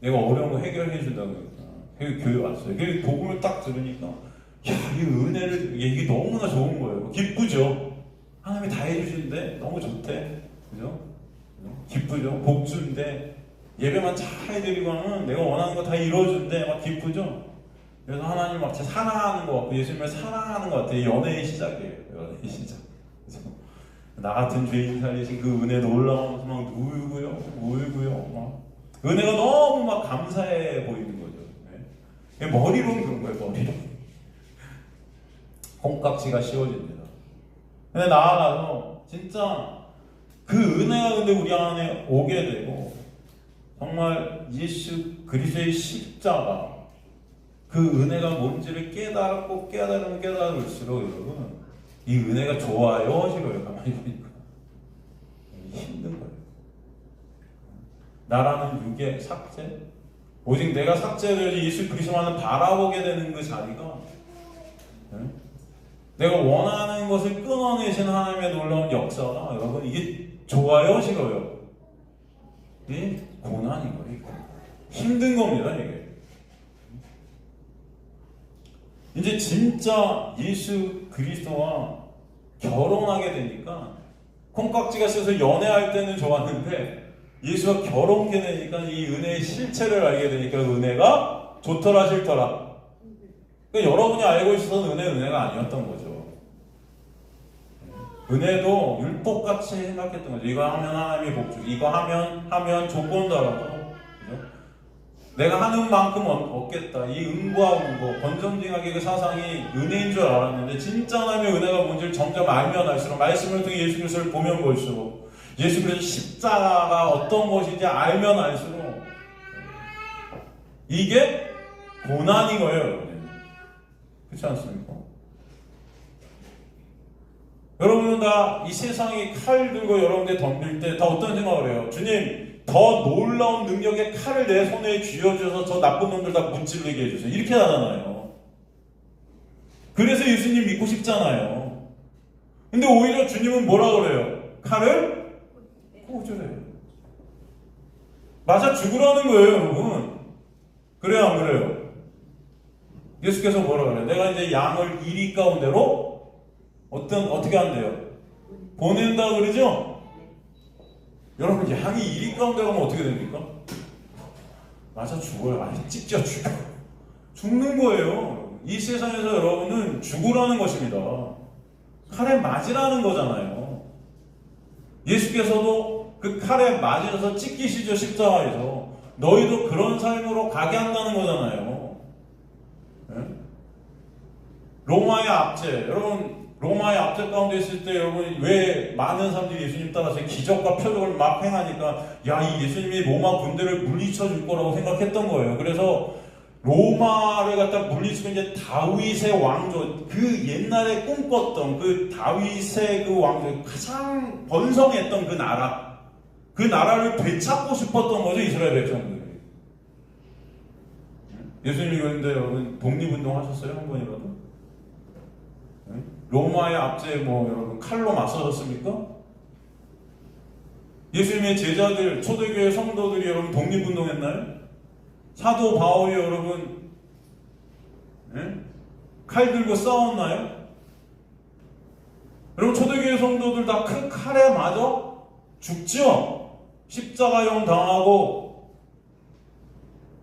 내가 어려운 거 해결해 준다고 그러니까. 교회 왔어요. 그 복음을 딱 들으니까, 이 은혜를, 이게 너무나 좋은 거예요. 기쁘죠? 하나님이 다 해주시는데, 너무 좋대. 그죠? 기쁘죠? 복주인데, 예배만 잘 드리고 하면 내가 원하는 거 다 이루어준대. 막 기쁘죠? 그래서 하나님 막 사랑하는 것 같고, 예수님을 사랑하는 것 같아요. 연애의 시작이에요. 연애의 시작. 그래서 나 같은 죄인 살리신 그 은혜 놀라워서 막 울고요. 막. 은혜가 너무 막 감사해 보이는 거죠. 네. 머리로는 그런 거예요, 머리로. 콩깍지가 씌워집니다. 근데 나아가서 진짜 그 은혜가 근데 우리 안에 오게 되고, 정말 예수 그리스도의 십자가, 그 은혜가 뭔지를 깨달을수록 여러분, 이 은혜가 좋아요, 싫어요? 가만히 보니까 힘든 거예요. 나라는 육의 삭제, 오직 내가 삭제되어서 예수 그리스도만을 바라보게 되는 그 자리가, 내가 원하는 것을 끊어내신 하나님의 놀라운 역사가, 여러분, 이게 좋아요, 싫어요? 이 고난인 거예요. 힘든 겁니다, 이게. 이제 진짜 예수 그리스도와 결혼하게 되니까, 콩깍지가 씌어서 연애할 때는 좋았는데 예수와 결혼하게 되니까 이 은혜의 실체를 알게 되니까 은혜가 좋더라 싫더라. 그러니까 여러분이 알고 있었던 은혜가 아니었던 거죠. 은혜도 율법같이 생각했던 거죠. 이거 하면 하나님이 복 주고, 이거 하면 조건 달아서, 내가 하는 만큼 얻겠다. 이 은과 은고, 번정징하게 그 사상이 은혜인 줄 알았는데, 진짜 하나님의 은혜가 뭔지를 점점 알면 알수록, 말씀을 통해 예수 그리스도를 보면 볼수록, 예수 그리스도 십자가가 어떤 것인지 알면 알수록, 이게 고난인 거예요, 여러분. 그렇지 않습니까? 여러분은 다 이 세상이 칼 들고 여러분들 덤빌 때 다 어떤 생각을 해요? 주님, 더 놀라운 능력의 칼을 내 손에 쥐어줘서 저 나쁜 놈들 다 무찌르게 해주세요. 이렇게 하잖아요. 그래서 예수님 믿고 싶잖아요. 근데 오히려 주님은 뭐라 그래요? 칼을 꽂으래요. 맞아 죽으라는 거예요, 여러분. 그래요, 안 그래요? 예수께서 뭐라 그래요? 내가 이제 양을 이리 가운데로 어떻게 한대요? 보낸다 그러죠? 여러분, 양이 이리 가운데 가면 어떻게 됩니까? 맞아, 죽어요. 아니, 찢겨 죽어. 죽는 거예요. 이 세상에서 여러분은 죽으라는 것입니다. 칼에 맞으라는 거잖아요. 예수께서도 그 칼에 맞으셔서 찢기시죠, 십자가에서. 너희도 그런 삶으로 가게 한다는 거잖아요. 네? 로마의 압제, 여러분, 로마의 압제 가운데 있을 때 여러분 왜 많은 사람들이 예수님 따라서 기적과 표적을 막 행하니까 야, 이 예수님이 로마 군대를 물리쳐 줄 거라고 생각했던 거예요. 그래서 로마를 갖다 물리치고 이제 다윗의 왕조, 그 옛날에 꿈꿨던 그 다윗의 그 왕조, 가장 번성했던 그 나라, 그 나라를 되찾고 싶었던 거죠, 이스라엘 백성들이. 예수님이 그런데 여러분 독립운동 하셨어요? 한 번이라도? 로마의 압제에 여러분 칼로 맞서셨습니까? 예수님의 제자들, 초대교회 성도들이 여러분 독립운동했나요? 사도 바울이 여러분 칼 들고 싸웠나요? 여러분 초대교회 성도들 다 큰 칼에 맞아 죽죠? 십자가형 당하고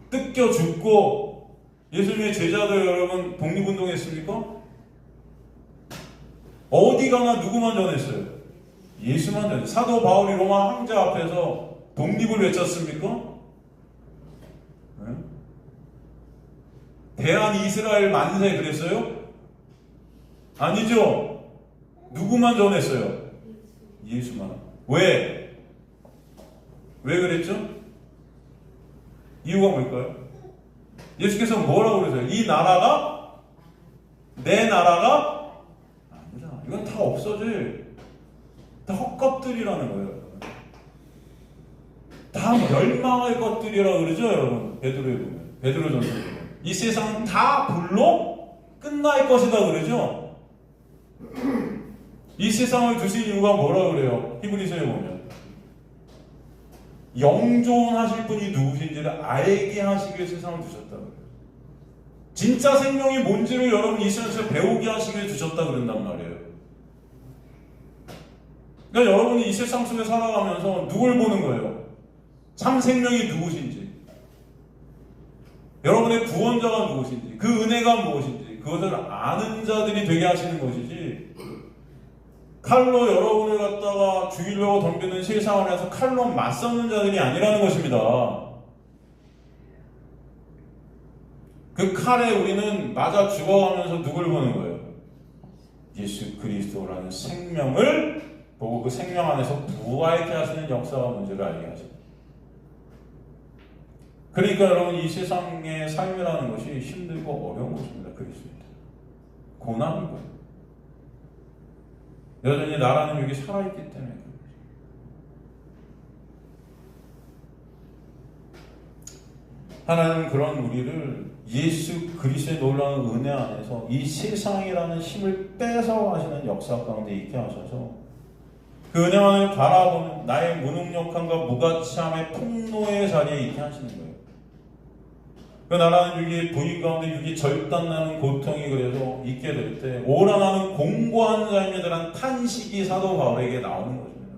뜯겨 죽고. 예수님의 제자들 여러분 독립운동했습니까? 어디 가나 누구만 전했어요? 예수만 전했어요. 사도 바울이 로마 황제 앞에서 독립을 외쳤습니까? 대한 이스라엘 만세 그랬어요? 아니죠. 누구만 전했어요? 예수만. 왜? 왜 그랬죠? 이유가 뭘까요? 예수께서 뭐라고 그러세요? 이 나라가 내 나라가 아니다. 이건 다 없어질, 다 헛것들이라는 거예요. 다 멸망할 것들이라고 그러죠, 여러분. 베드로에 보면, 베드로전서에 보면 이 세상은 다 불로 끝날 것이다 그러죠. 이 세상을 두신 이유가 뭐라 그래요? 히브리서에 보면 영존하실 분이 누구신지를 알게 하시기 위해 세상을 두셨다 그래요. 진짜 생명이 뭔지를 여러분 이 세상에서 배우게 하시기 위해 두셨다 그런단 말이에요. 그러니까 여러분이 이 세상 속에 살아가면서 누굴 보는 거예요? 참 생명이 누구신지, 여러분의 구원자가 누구신지, 그 은혜가 무엇인지 그것을 아는 자들이 되게 하시는 것이지, 칼로 여러분을 갖다가 죽이려고 덤비는 세상 안에서 칼로 맞서는 자들이 아니라는 것입니다. 그 칼에 우리는 맞아 죽어가면서 누굴 보는 거예요? 예수 그리스도라는 생명을 보고 그 생명 안에서 부활케 하시는 역사가 뭔지를 알게 하십니다. 그러니까 여러분 이 세상의 삶이라는 것이 힘들고 어려운 것입니다. 그리스도인들. 고난인 거예요. 여전히 나라는 여기 살아있기 때문에. 하나님은 그런 우리를 예수 그리스도의 놀라운 은혜 안에서 이 세상이라는 힘을 뺏어가시는 역사 가운데 있게 하셔서 그 은혜만을 바라보는 나의 무능력함과 무가치함의 폭로의 자리에 있게 하시는 거예요. 그 나라는 육이 부인 가운데 육이 절단나는 고통이 그래서 있게 될 때 오라 나는 공고한 자입니다라는 탄식이 사도 바울에게 나오는 것입니다.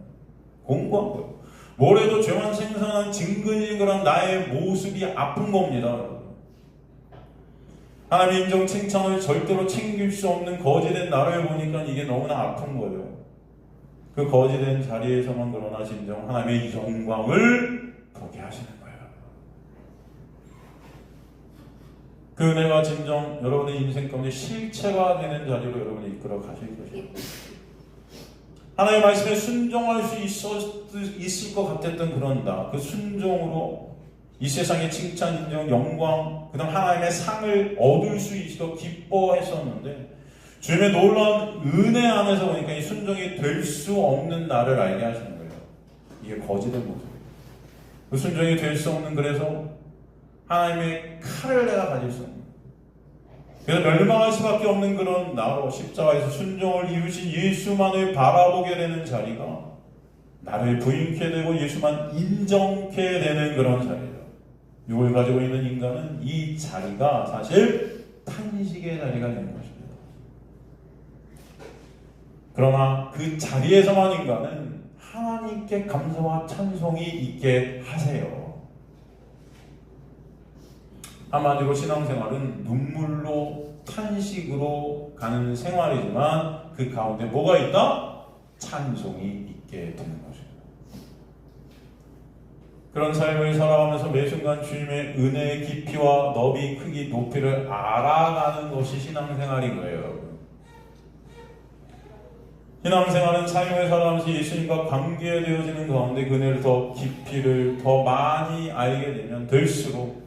공고한 거예요. 모래도 죄만 생산하는 징글징글한 나의 모습이 아픈 겁니다. 하나님의 인정 칭찬을 절대로 챙길 수 없는 거짓된 나를 보니까 이게 너무나 아픈 거예요. 그 거짓된 자리에서만 그러나 진정 하나님의 영광을 보게 하시는 거예요. 그 은혜가 진정 여러분의 인생 가운데 실체가 되는 자리로 여러분이 이끌어 가실 것입니다. 하나님의 말씀에 순종할 수 있을 것 같았던 그런 나, 그 순종으로 이 세상의 칭찬, 인정, 영광, 그 다음 하나님의 상을 얻을 수 있어 기뻐했었는데 주님의 놀라운 은혜 안에서 보니까 이 순종이 될 수 없는 나를 알게 하시는 거예요. 이게 거짓된 모습이에요. 그 순종이 될 수 없는, 그래서 하나님의 칼을 내가 가질 수 없는, 그래서 멸망할 수밖에 없는 그런 나로 십자가에서 순종을 이루신 예수만을 바라보게 되는 자리가 나를 부인케 되고 예수만 인정케 되는 그런 자리예요. 육을 가지고 있는 인간은 이 자리가 사실 탄식의 자리가 되는 것입니다. 그러나 그 자리에서만 인간은 하나님께 감사와 찬송이 있게 하세요. 한마디로 신앙생활은 눈물로 탄식으로 가는 생활이지만 그 가운데 뭐가 있다? 찬송이 있게 되는 것입니다. 그런 삶을 살아가면서 매 순간 주님의 은혜의 깊이와 너비, 크기, 높이를 알아가는 것이 신앙생활인 거예요, 여러분. 신앙생활은 삶을 살아가면서 예수님과 관계되어지는 가운데 그 은혜를 더 깊이를 더 많이 알게 되면 될수록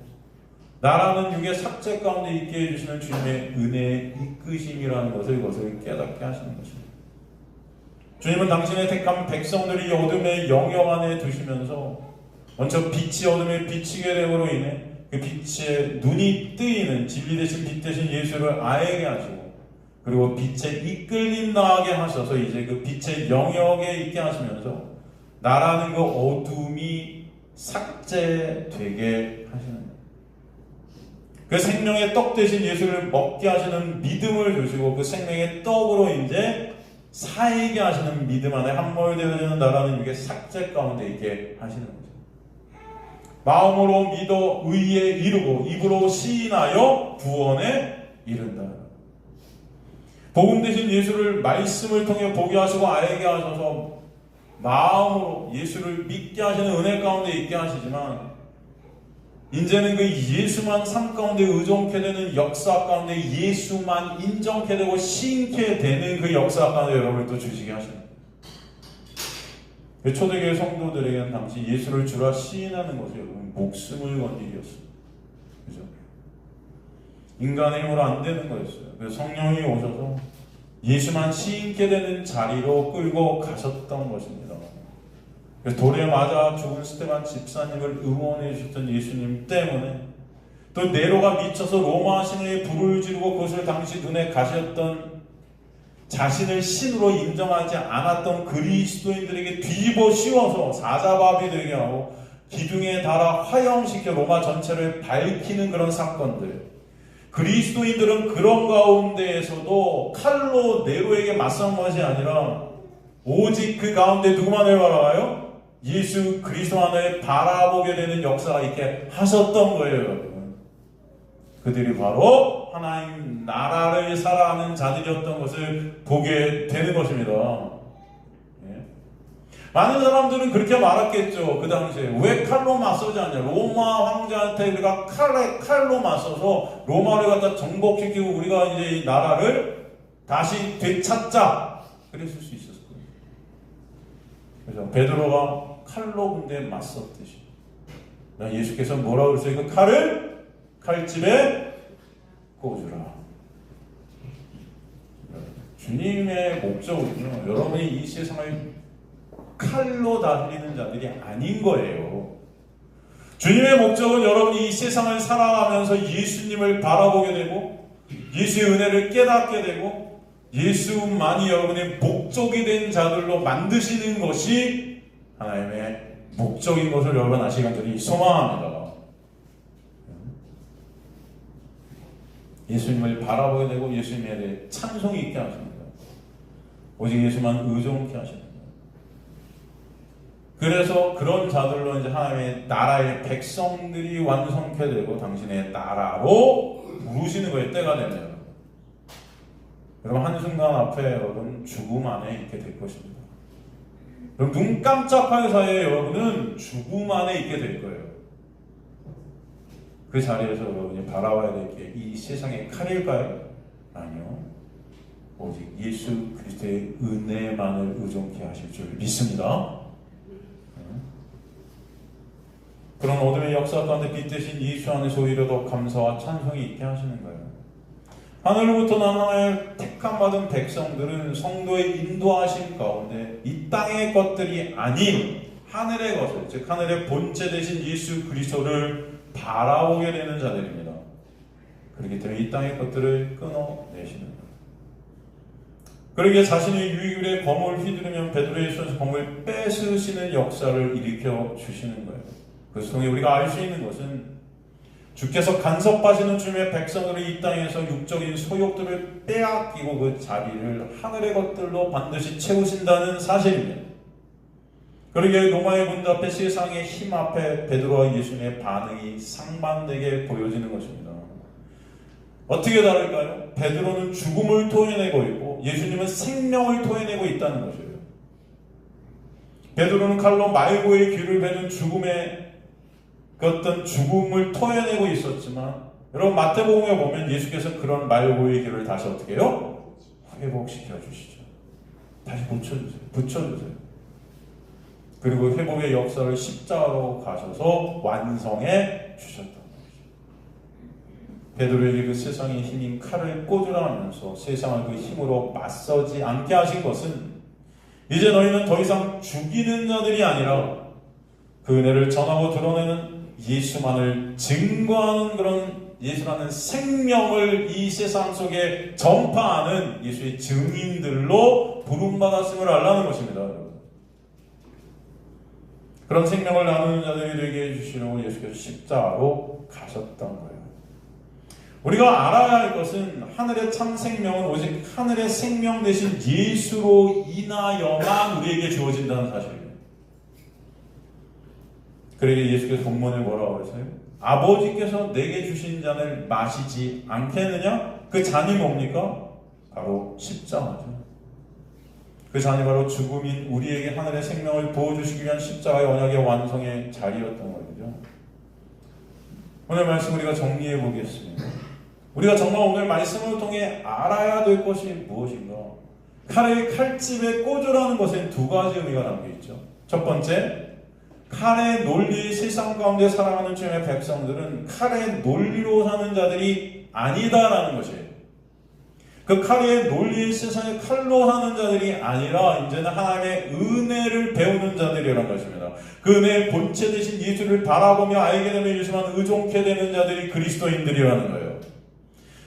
나라는 육의 삭제 가운데 있게 해주시는 주님의 은혜의 이끄심이라는 것을 이것을 깨닫게 하시는 것입니다. 주님은 당신의 택한 백성들이 어둠의 영역 안에 두시면서 먼저 빛이 어둠에 비치게 됨으로 인해 그 빛에 눈이 뜨이는 진리 대신 빛 대신 예수를 알게 하시고 그리고 빛에 이끌림 나게 하셔서 이제 그 빛의 영역에 있게 하시면서 나라는 그 어둠이 삭제되게 하시는 거예요. 그 생명의 떡 대신 예수를 먹게 하시는 믿음을 주시고 그 생명의 떡으로 이제 살게 하시는 믿음 안에 함몰되어지는 나라는 이게 삭제 가운데 있게 하시는 거죠. 마음으로 믿어 의에 이르고 입으로 시인하여 구원에 이른다. 복음 대신 예수를 말씀을 통해 보게 하시고 알게 하셔서 마음으로 예수를 믿게 하시는 은혜 가운데 있게 하시지만 이제는 그 예수만 삶 가운데 의존케 되는 역사 가운데 예수만 인정케 되고 신게 되는 그 역사 가운데 여러분을 또 주시게 하십니다. 초대교회 성도들에게는 당시 예수를 주라 시인하는 것이 여러분 목숨을 건 일이었어요. 그죠? 인간의 힘으로 안 되는 거였어요. 그래서 성령이 오셔서 예수만 시인케 되는 자리로 끌고 가셨던 것입니다. 그래서 돌에 맞아 죽은 스테반 집사님을 응원해 주셨던 예수님 때문에 또 네로가 미쳐서 로마 신에 불을 지르고 그것을 당시 눈에 가셨던 자신을 신으로 인정하지 않았던 그리스도인들에게 뒤집어 씌워서 사자밥이 되게 하고 기둥에 달아 화형시켜 로마 전체를 밝히는 그런 사건들. 그리스도인들은 그런 가운데에서도 칼로 네로에게 맞선 것이 아니라 오직 그 가운데 누구만을 바라봐요? 예수 그리스도만을 바라보게 되는 역사가 있게 하셨던 거예요, 여러분. 그들이 바로 하나님 나라를 살아가는 자들이었던 것을 보게 되는 것입니다. 예. 많은 사람들은 그렇게 말했겠죠. 그 당시에 왜 칼로 맞서지 않냐? 로마 황제한테 우리가 칼로 맞서서 로마를 갖다 정복시키고 우리가 이제 이 나라를 다시 되찾자. 그랬을 수 있었을 거예요. 그래서 베드로가 칼로 군대에 맞섰듯이 예수께서 뭐라고 그랬어요? 그 칼을 칼집에 꽂으라. 주님의 목적은요, 여러분이 이 세상을 칼로 다스리는 자들이 아닌 거예요. 주님의 목적은 여러분이 이 세상을 살아가면서 예수님을 바라보게 되고 예수의 은혜를 깨닫게 되고 예수만이 여러분의 목적이 된 자들로 만드시는 것이 하나님의 목적인 것을 여러분 아시간들이 소망합니다. 예수님을 바라보게 되고 예수님에 대해 찬송이 있게 하십니다. 오직 예수만 의존케 하십니다. 그래서 그런 자들로 이제 하나님의 나라의 백성들이 완성케 되고 당신의 나라로 부르시는 거에 때가 되네요. 여러분 한순간 앞에 여러분 죽음 안에 있게 될 것입니다. 여러분 눈 깜짝할 사이에 여러분은 죽음 안에 있게 될 거예요. 그 자리에서 여러분이 바라봐야 될 게 이 세상의 칼일까요? 아니요. 오직 예수 그리스도의 은혜만을 의존케 하실 줄 믿습니다. 그런 어둠의 역사 가운데 빛 대신 예수 안에서 오히려 더 감사와 찬송이 있게 하시는 거예요. 하늘로부터 난 하나의 택함 받은 백성들은 성도의 인도하심 가운데 이 땅의 것들이 아닌 하늘의 것을, 즉 하늘의 본체 대신 예수 그리스도를 바라보게 되는 자들입니다. 그렇기 때문에 이 땅의 것들을 끊어내시는 거예요. 그러기에 자신의 유익을 검을 휘두르면 베드로의 손에서 검을 뺏으시는 역사를 일으켜 주시는 거예요. 그래서 통해 우리가 알 수 있는 것은 주께서 간섭하시는 주님의 백성들을 이 땅에서 육적인 소욕들을 빼앗기고 그 자리를 하늘의 것들로 반드시 채우신다는 사실입니다. 그러기에 로마의 문 앞에 세상의 힘 앞에 베드로와 예수님의 반응이 상반되게 보여지는 것입니다. 어떻게 다를까요? 베드로는 죽음을 토해내고 있고 예수님은 생명을 토해내고 있다는 것이에요. 베드로는 칼로 말고의 귀를 베는 죽음의 그 어떤 죽음을 토해내고 있었지만, 여러분 마태복음에 보면 예수께서 그런 말고의 귀를 다시 어떻게 해요? 회복시켜 주시죠. 다시 붙여주세요. 그리고 회복의 역사를 십자가로 가셔서 완성해 주셨던 것이죠. 베드로에게 그 세상의 힘인 칼을 꽂으라 하면서 세상을 그 힘으로 맞서지 않게 하신 것은, 이제 너희는 더 이상 죽이는 자들이 아니라 그 은혜를 전하고 드러내는 예수만을 증거하는 그런 예수라는 생명을 이 세상 속에 전파하는 예수의 증인들로 부름받았음을 알라는 것입니다. 그런 생명을 나누는 자들이 되게 해주시려고 예수께서 십자가로 가셨던 거예요. 우리가 알아야 할 것은 하늘의 참 생명은 오직 하늘의 생명 되신 예수로 인하여만 우리에게 주어진다는 사실입니다. 그러기에 예수께서 본문을 뭐라고 그랬어요? 아버지께서 내게 주신 잔을 마시지 않겠느냐? 그 잔이 뭡니까? 바로 십자가죠. 그 잔이 바로 죽음인 우리에게 하늘의 생명을 부어주시기 위한 십자가의 언약의 완성의 자리였던 거죠. 오늘 말씀 우리가 정리해 보겠습니다. 우리가 정말 오늘 말씀을 통해 알아야 될 것이 무엇인가? 칼을 칼집에 꽂으라는 것엔 두 가지 의미가 담겨 있죠. 첫 번째, 칼의 논리의 세상 가운데 살아가는 주님의 백성들은 칼의 논리로 사는 자들이 아니다라는 것이에요. 그 칼의 논리의 세상의 칼로 사는 자들이 아니라 이제는 하나님의 은혜를 배우는 자들이라는 것입니다. 그 은혜의 본체 되신 예수를 바라보며 알게 되면 예수만 의존케 되는 자들이 그리스도인들이라는 거예요.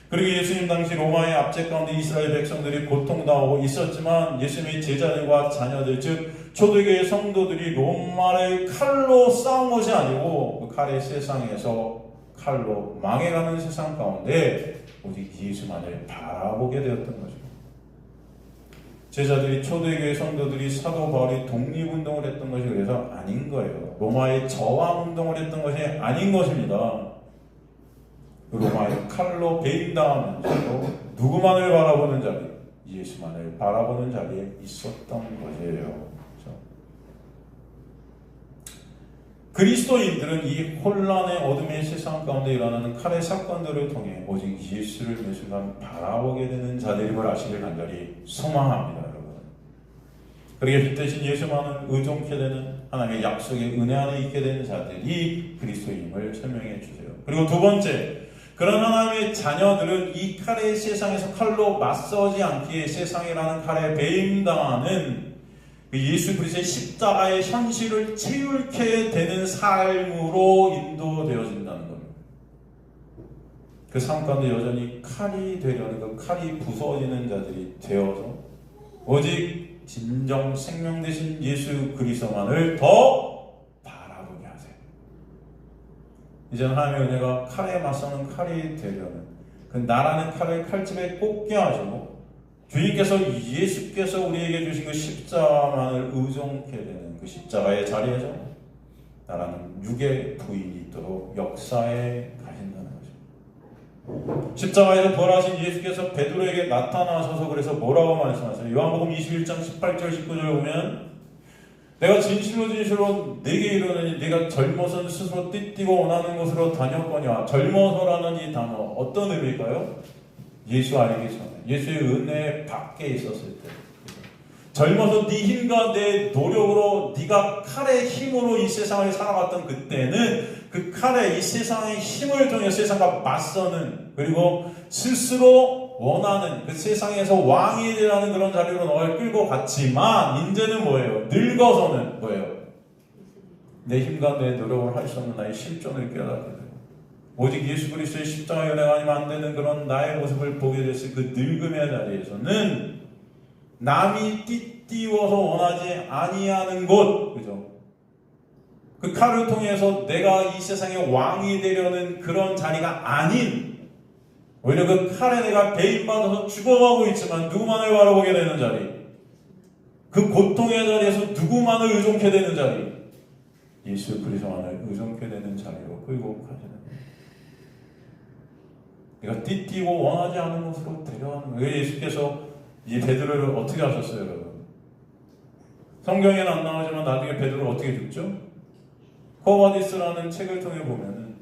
그리고 예수님 당시 로마의 압제 가운데 이스라엘 백성들이 고통당하고 있었지만 예수님의 제자들과 자녀들, 즉 초대교회 성도들이 로마의 칼로 싸운 것이 아니고 그 칼의 세상에서 칼로 망해가는 세상 가운데 오직 예수만을 바라보게 되었던 거죠. 제자들이, 초대교회 성도들이 사도 바울이 독립운동을 했던 것이 그래서 아닌 거예요. 로마의 저항운동을 했던 것이 아닌 것입니다. 로마의 칼로 배임당하면서도 누구만을 바라보는 자리? 예수만을 바라보는 자리에 있었던 것이에요. 그리스도인들은 이 혼란의 어둠의 세상 가운데 일어나는 칼의 사건들을 통해 오직 예수를 매 순간 바라보게 되는 자들임을 아시길 간절히 소망합니다, 여러분. 그러기에 주 대신 예수만을 의존케 되는 하나님의 약속의 은혜 안에 있게 되는 자들이 그리스도임을 설명해 주세요. 그리고 두 번째, 그런 하나님의 자녀들은 이 칼의 세상에서 칼로 맞서지 않기에 세상이라는 칼에 배임당하는 예수 그리스도의 십자가의 현실을 채울게 되는 삶으로 인도되어진다는 겁니다. 그 삶 가운데 여전히 칼이 되려는 그 칼이 부서지는 자들이 되어서 오직 진정 생명 되신 예수 그리스도만을 더 바라보게 하세요. 이제는 하나님의 은혜가 칼에 맞서는 칼이 되려는 그 나라는 칼을 칼집에 꽂게 하시고 주님께서, 예수께서 우리에게 주신 그 십자만을 의존케 되는 그 십자가의 자리에서 나라는 육의 부인이 있도록 역사에 가신다는 거죠. 십자가에서 부활하신 예수께서 베드로에게 나타나셔서 그래서 뭐라고 말씀하세요? 요한복음 21장 18절 19절 보면 내가 진실로 네게 이르노니 네가 젊어서는 스스로 띠띠고 원하는 곳으로 다녔거냐. 젊어서라는 이 단어 어떤 의미일까요? 예수 알기 전에, 예수의 은혜 밖에 있었을 때, 젊어서 네 힘과 내 노력으로 네가 칼의 힘으로 이 세상을 살아갔던 그때는 그 칼의 이 세상의 힘을 통해 세상과 맞서는, 그리고 스스로 원하는 그 세상에서 왕이 되라는 그런 자리로 너를 끌고 갔지만 이제는 뭐예요? 늙어서는 뭐예요? 내 힘과 내 노력을 할 수 없는 나의 실존을 깨닫게 돼요. 오직 예수 그리스도의 십자가의 은혜가 아니면 안 되는 그런 나의 모습을 보게 됐을 그 늙음의 자리에서는 남이 띠띠워서 원하지 아니하는 곳, 그죠? 그 칼을 통해서 내가 이 세상의 왕이 되려는 그런 자리가 아닌, 오히려 그 칼에 내가 배임받아서 죽어가고 있지만 누구만을 바라보게 되는 자리, 그 고통의 자리에서 누구만을 의존케 되는 자리, 예수 그리스도만을 의존케 되는 자리로 끌고 가시는 거예요. 내가 띠띠고 원하지 않은 곳으로 데려가는 거예요. 예수께서 이 베드로를 어떻게 하셨어요, 여러분? 성경에는 안 나오지만 나중에 베드로가 어떻게 죽죠? 코바디스라는 책을 통해 보면은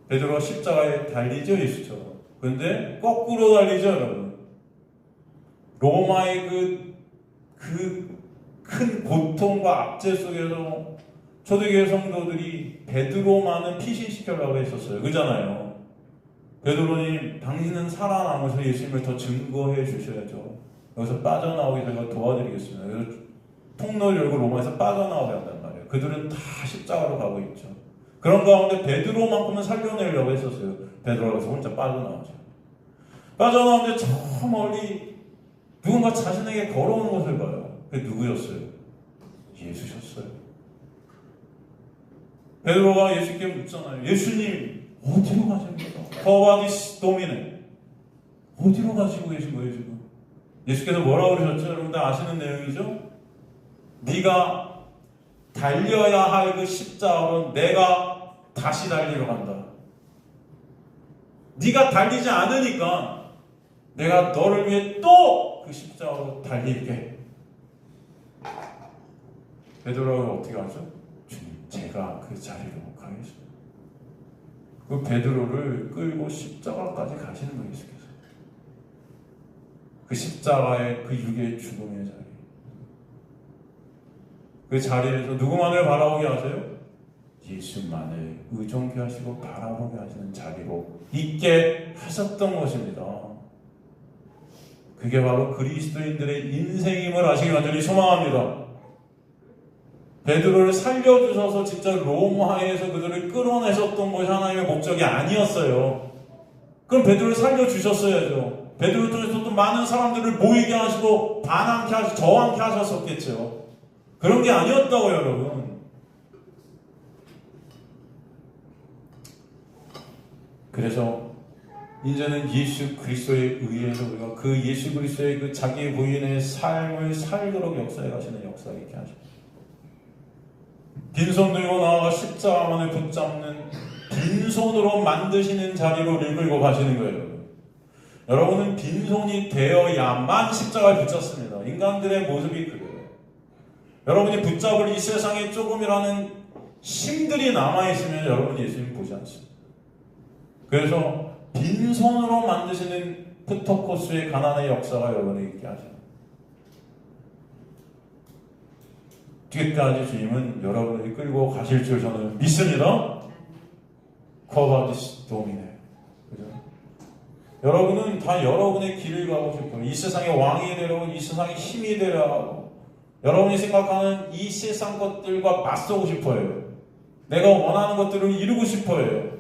베드로가 십자가에 달리죠, 예수처럼. 근데 거꾸로 달리죠, 여러분. 로마의 그 큰 고통과 압제 속에서 초대교회 성도들이 베드로만은 피신시키려고 했었어요. 그잖아요. 베드로님, 당신은 살아남으셔서 예수님을 더 증거해 주셔야죠. 여기서 빠져나오게 제가 도와드리겠습니다. 그래서 통로를 열고 로마에서 빠져나오게 한단 말이에요. 그들은 다 십자가로 가고 있죠. 그런 가운데 베드로만큼은 살려내려고 했었어요. 베드로가 혼자 빠져나오죠. 빠져나오는데 저 멀리 누군가 자신에게 걸어오는 것을 봐요. 그게 누구였어요? 예수셨어요. 베드로가 예수께 묻잖아요. 예수님, 어디로 가십니까? 코바디스 도미네. 어디로 가시고 계신 거예요, 지금? 예수께서 뭐라고 그러셨죠? 여러분들 아시는 내용이죠? 네가 달려야 할 그 십자가로 내가 다시 달리러 간다. 네가 달리지 않으니까 내가 너를 위해 또 그 십자가로 달릴게. 베드로가 어떻게 하죠? 주님, 제가 그 자리로 가겠습니다. 그 베드로를 끌고 십자가까지 가시는 거예요, 예수께서. 그 십자가의 그 육의 죽음의 자리. 그 자리에서 누구만을 바라보게 하세요? 예수만을 의존케 하시고 바라보게 하시는 자리로 있게 하셨던 것입니다. 그게 바로 그리스도인들의 인생임을 아시기 간절히 소망합니다. 베드로를 살려주셔서 직접 로마에서 그들을 끌어내셨던 것이 하나님의 목적이 아니었어요. 그럼 베드로를 살려주셨어야죠. 베드로를 통해서 또 많은 사람들을 모이게 하시고 반항케 하시고 저항케 하셨었겠죠. 그런 게 아니었다고요, 여러분. 그래서 이제는 예수 그리스도에 의해서 우리가 그 예수 그리스도의 그 자기 부인의 삶을 살도록 역사에 가시는 역사가 있게 하십니다. 빈손 들고 나아가 십자가만을 붙잡는 빈손으로 만드시는 자리로 이끌고 가시는 거예요. 여러분은 빈손이 되어야만 십자가를 붙잡습니다. 인간들의 모습이 그래요. 여러분이 붙잡을 이 세상에 조금이라는 힘들이 남아있으면 여러분이 예수님 보지 않습니다. 그래서 빈손으로 만드시는 푸토코스의 가난의 역사가 여러분에게 있게 하십니다. 뒤까지 주님은 여러분을 끌고 가실 줄 저는 믿습니다. 코바디스 도미네. 그죠? 여러분은 다 여러분의 길을 가고 싶어요. 이 세상의 왕이 되려고, 이 세상의 힘이 되려고, 여러분이 생각하는 이 세상 것들과 맞서고 싶어요. 내가 원하는 것들을 이루고 싶어요.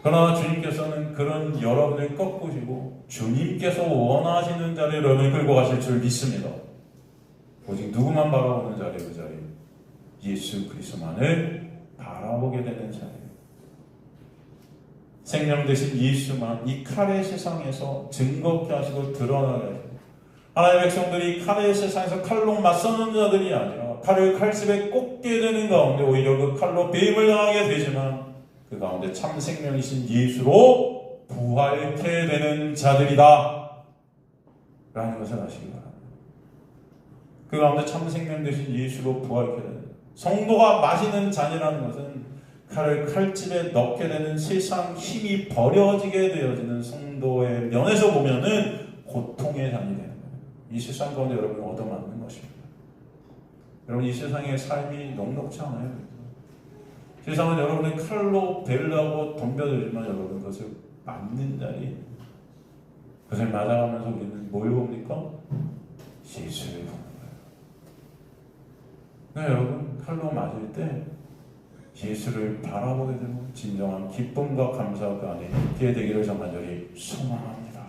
그러나 주님께서는 그런 여러분을 꺾으시고 주님께서 원하시는 자리에 여러분을 끌고 가실 줄 믿습니다. 오직 누구만 바라보는 자리에 그 자리, 예수 그리스도만을 바라보게 되는 자리예요. 생명 되신 예수만 이 칼의 세상에서 증거케 하시고 드러나게 하시고, 하나님의 백성들이 칼의 세상에서 칼로 맞서는 자들이 아니라 칼을 칼집에 꽂게 되는 가운데 오히려 그 칼로 배임을 당하게 되지만 그 가운데 참 생명이신 예수로 부활케 되는 자들이다 라는 것을 아시기 바랍니다. 그 가운데 참 생명 되신 예수로 부활케 되는, 성도가 마시는 잔이라는 것은 칼을 칼집에 넣게 되는 세상 힘이 버려지게 되어지는 성도의 면에서 보면은 고통의 잔이 되는 거예요. 이 세상 가운데 여러분이 얻어맞는 것입니다. 여러분, 이 세상의 삶이 녹록지 않아요. 세상은 여러분의 칼로 베려고 덤벼들지만 여러분 그것을 맞는 자리, 그것을 맞아가면서 우리는 뭘 봅니까? 예수를 보는 거예요. 그러니까 여러분, 칼로 맞을 때 예수를 바라보게 되고 진정한 기쁨과 감사가 그 안에 있게 되기를 간절히 소망합니다.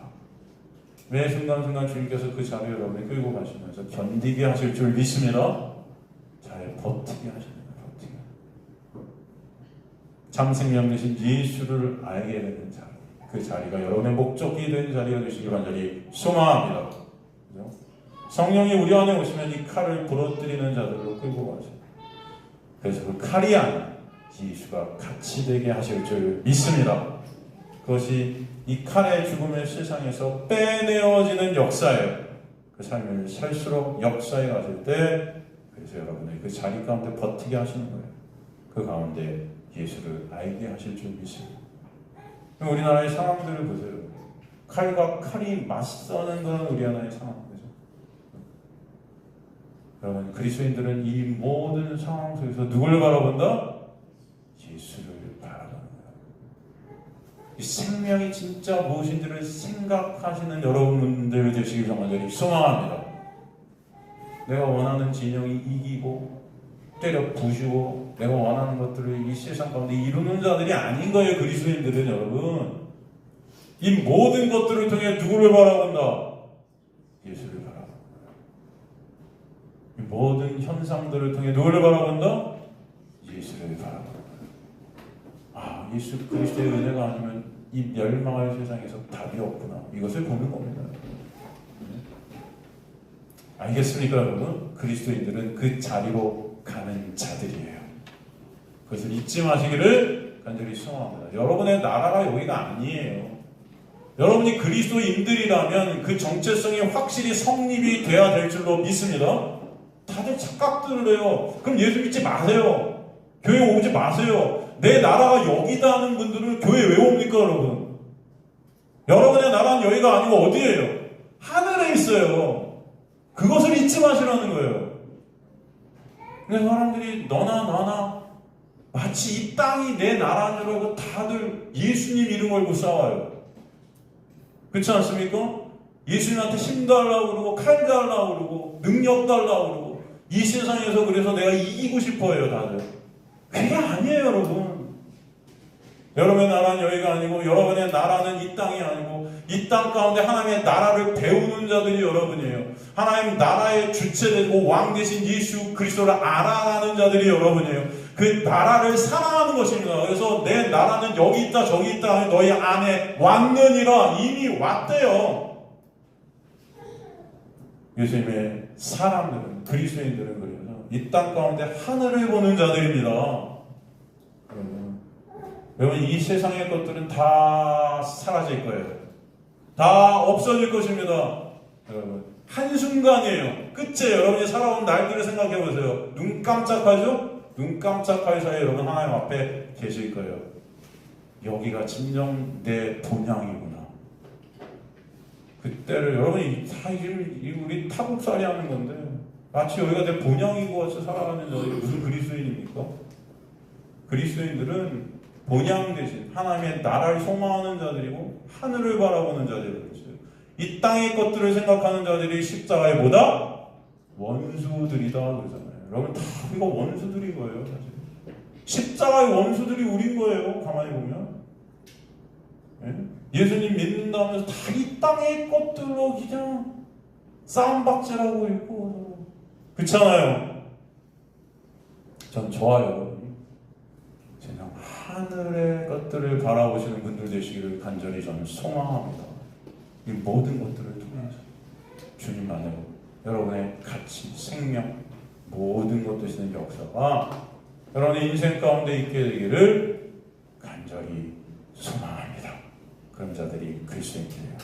매 순간순간 주님께서 그 자리에 여러분을 끌고 가시면서 견디게 하실 줄 믿습니다. 잘 버티게 버티게 하시는 거예요. 버티게. 참 생명 되신 예수를 알게 되는 자리, 그 자리가 여러분의 목적이 된 자리가 되시길 간절히 소망합니다. 그죠? 성령이 우리 안에 오시면 이 칼을 부러뜨리는 자들로 끌고 가세요. 그래서 그 칼이 아닌 예수가 같이 되게 하실 줄 믿습니다. 그것이 이 칼의 죽음의 세상에서 빼내어지는 역사예요. 그 삶을 살수록 역사에 가실 때, 그래서 여러분의 그 자리 가운데 버티게 하시는 거예요. 그 가운데 예수를 알게 하실 줄 믿습니다. 우리나라의 상황들을 보세요. 칼과 칼이 맞서는 건 우리 하나의 상황이죠. 여러분, 그리스도인들은 이 모든 상황 속에서 누굴 바라본다? 예수를 바라보는 거예요. 이 생명이 진짜 무엇인지를 생각하시는 여러분들 되시길 간절히 소망합니다. 내가 원하는 진영이 이기고 때려 부수고 내가 원하는 것들을 이 세상 가운데 이루는 자들이 아닌 거예요. 그리스도인들은 여러분, 이 모든 것들을 통해 누구를 바라본다? 예수를 바라본다. 이 모든 현상들을 통해 누구를 바라본다? 예수를 바라본다. 아, 예수 그리스도의 은혜가 아니면 이 멸망할 세상에서 답이 없구나, 이것을 보는 겁니다. 알겠습니까 여러분? 그리스도인들은 그 자리로 가는 자들이에요. 그것을 잊지 마시기를 간절히 소망합니다. 여러분의 나라가 여기가 아니에요. 여러분이 그리스도인들이라면 그 정체성이 확실히 성립이 돼야 될 줄로 믿습니다. 다들 착각들을 해요. 그럼 예수 믿지 마세요. 교회 오지 마세요. 내 나라가 여기다 하는 분들은 교회 왜 옵니까 여러분? 여러분의 나라는 여기가 아니고 어디예요? 하늘에 있어요. 그것을 잊지 마시라는 거예요. 근데 사람들이 너나 나나 마치 이 땅이 내 나라인 줄 알고 다들 예수님 이름 걸고 싸워요. 그렇지 않습니까? 예수님한테 힘 달라고 그러고 칼 달라고 그러고 능력 달라고 그러고 이 세상에서 그래서 내가 이기고 싶어요 다들. 그게 아니에요 여러분. 여러분의 나라는 여기가 아니고 여러분의 나라는 이 땅이 아니고 이 땅 가운데 하나님의 나라를 배우는 자들이 여러분이에요. 하나님 나라의 주체되고 왕 되신 예수 그리스도를 알아가는 자들이 여러분이에요. 그 나라를 사랑하는 것입니다. 그래서 내 나라는 여기 있다 저기 있다 너희 안에 왔느니라. 이미 왔대요. 예수님의 사람들은, 그리스도인들은 그래요. 이 땅 가운데 하늘을 보는 자들입니다. 여러분, 이 세상의 것들은 다 사라질 거예요. 다 없어질 것입니다. 여러분, 한순간이에요. 끝이에요. 여러분이 살아온 날들을 생각해 보세요. 눈 깜짝하죠? 눈 깜짝할 사이에 여러분 하나님 앞에 계실 거예요. 여기가 진정 내 본향이구나. 그때를 여러분이 우리 타국살이 하는 건데 마치 여기가 내 본향이고 같이 살아가는 자들이 무슨 그리스도인입니까? 그리스도인들은 본향 대신 하나님의 나라를 소망하는 자들이고 하늘을 바라보는 자들이라고 했어요. 이 땅의 것들을 생각하는 자들이 십자가에 뭐다? 원수들이다 그러잖아요. 여러분 다 우리가 원수들인 거예요. 사실. 십자가의 원수들이 우린 거예요. 가만히 보면. 예수님 믿는다 하면서 다 이 땅의 것들로 그냥 싸움박질하고 있고 그렇잖아요. 전 좋아요. 그냥 하늘의 것들을 바라보시는 분들 되시기를 간절히 저는 소망합니다. 이 모든 것들을 통해서 주님 안에 여러분의 가치, 생명, 모든 것 되시는 역사가 여러분의 인생 가운데 있게 되기를 간절히 소망합니다. 그런 자들이 그리스도인들이에요.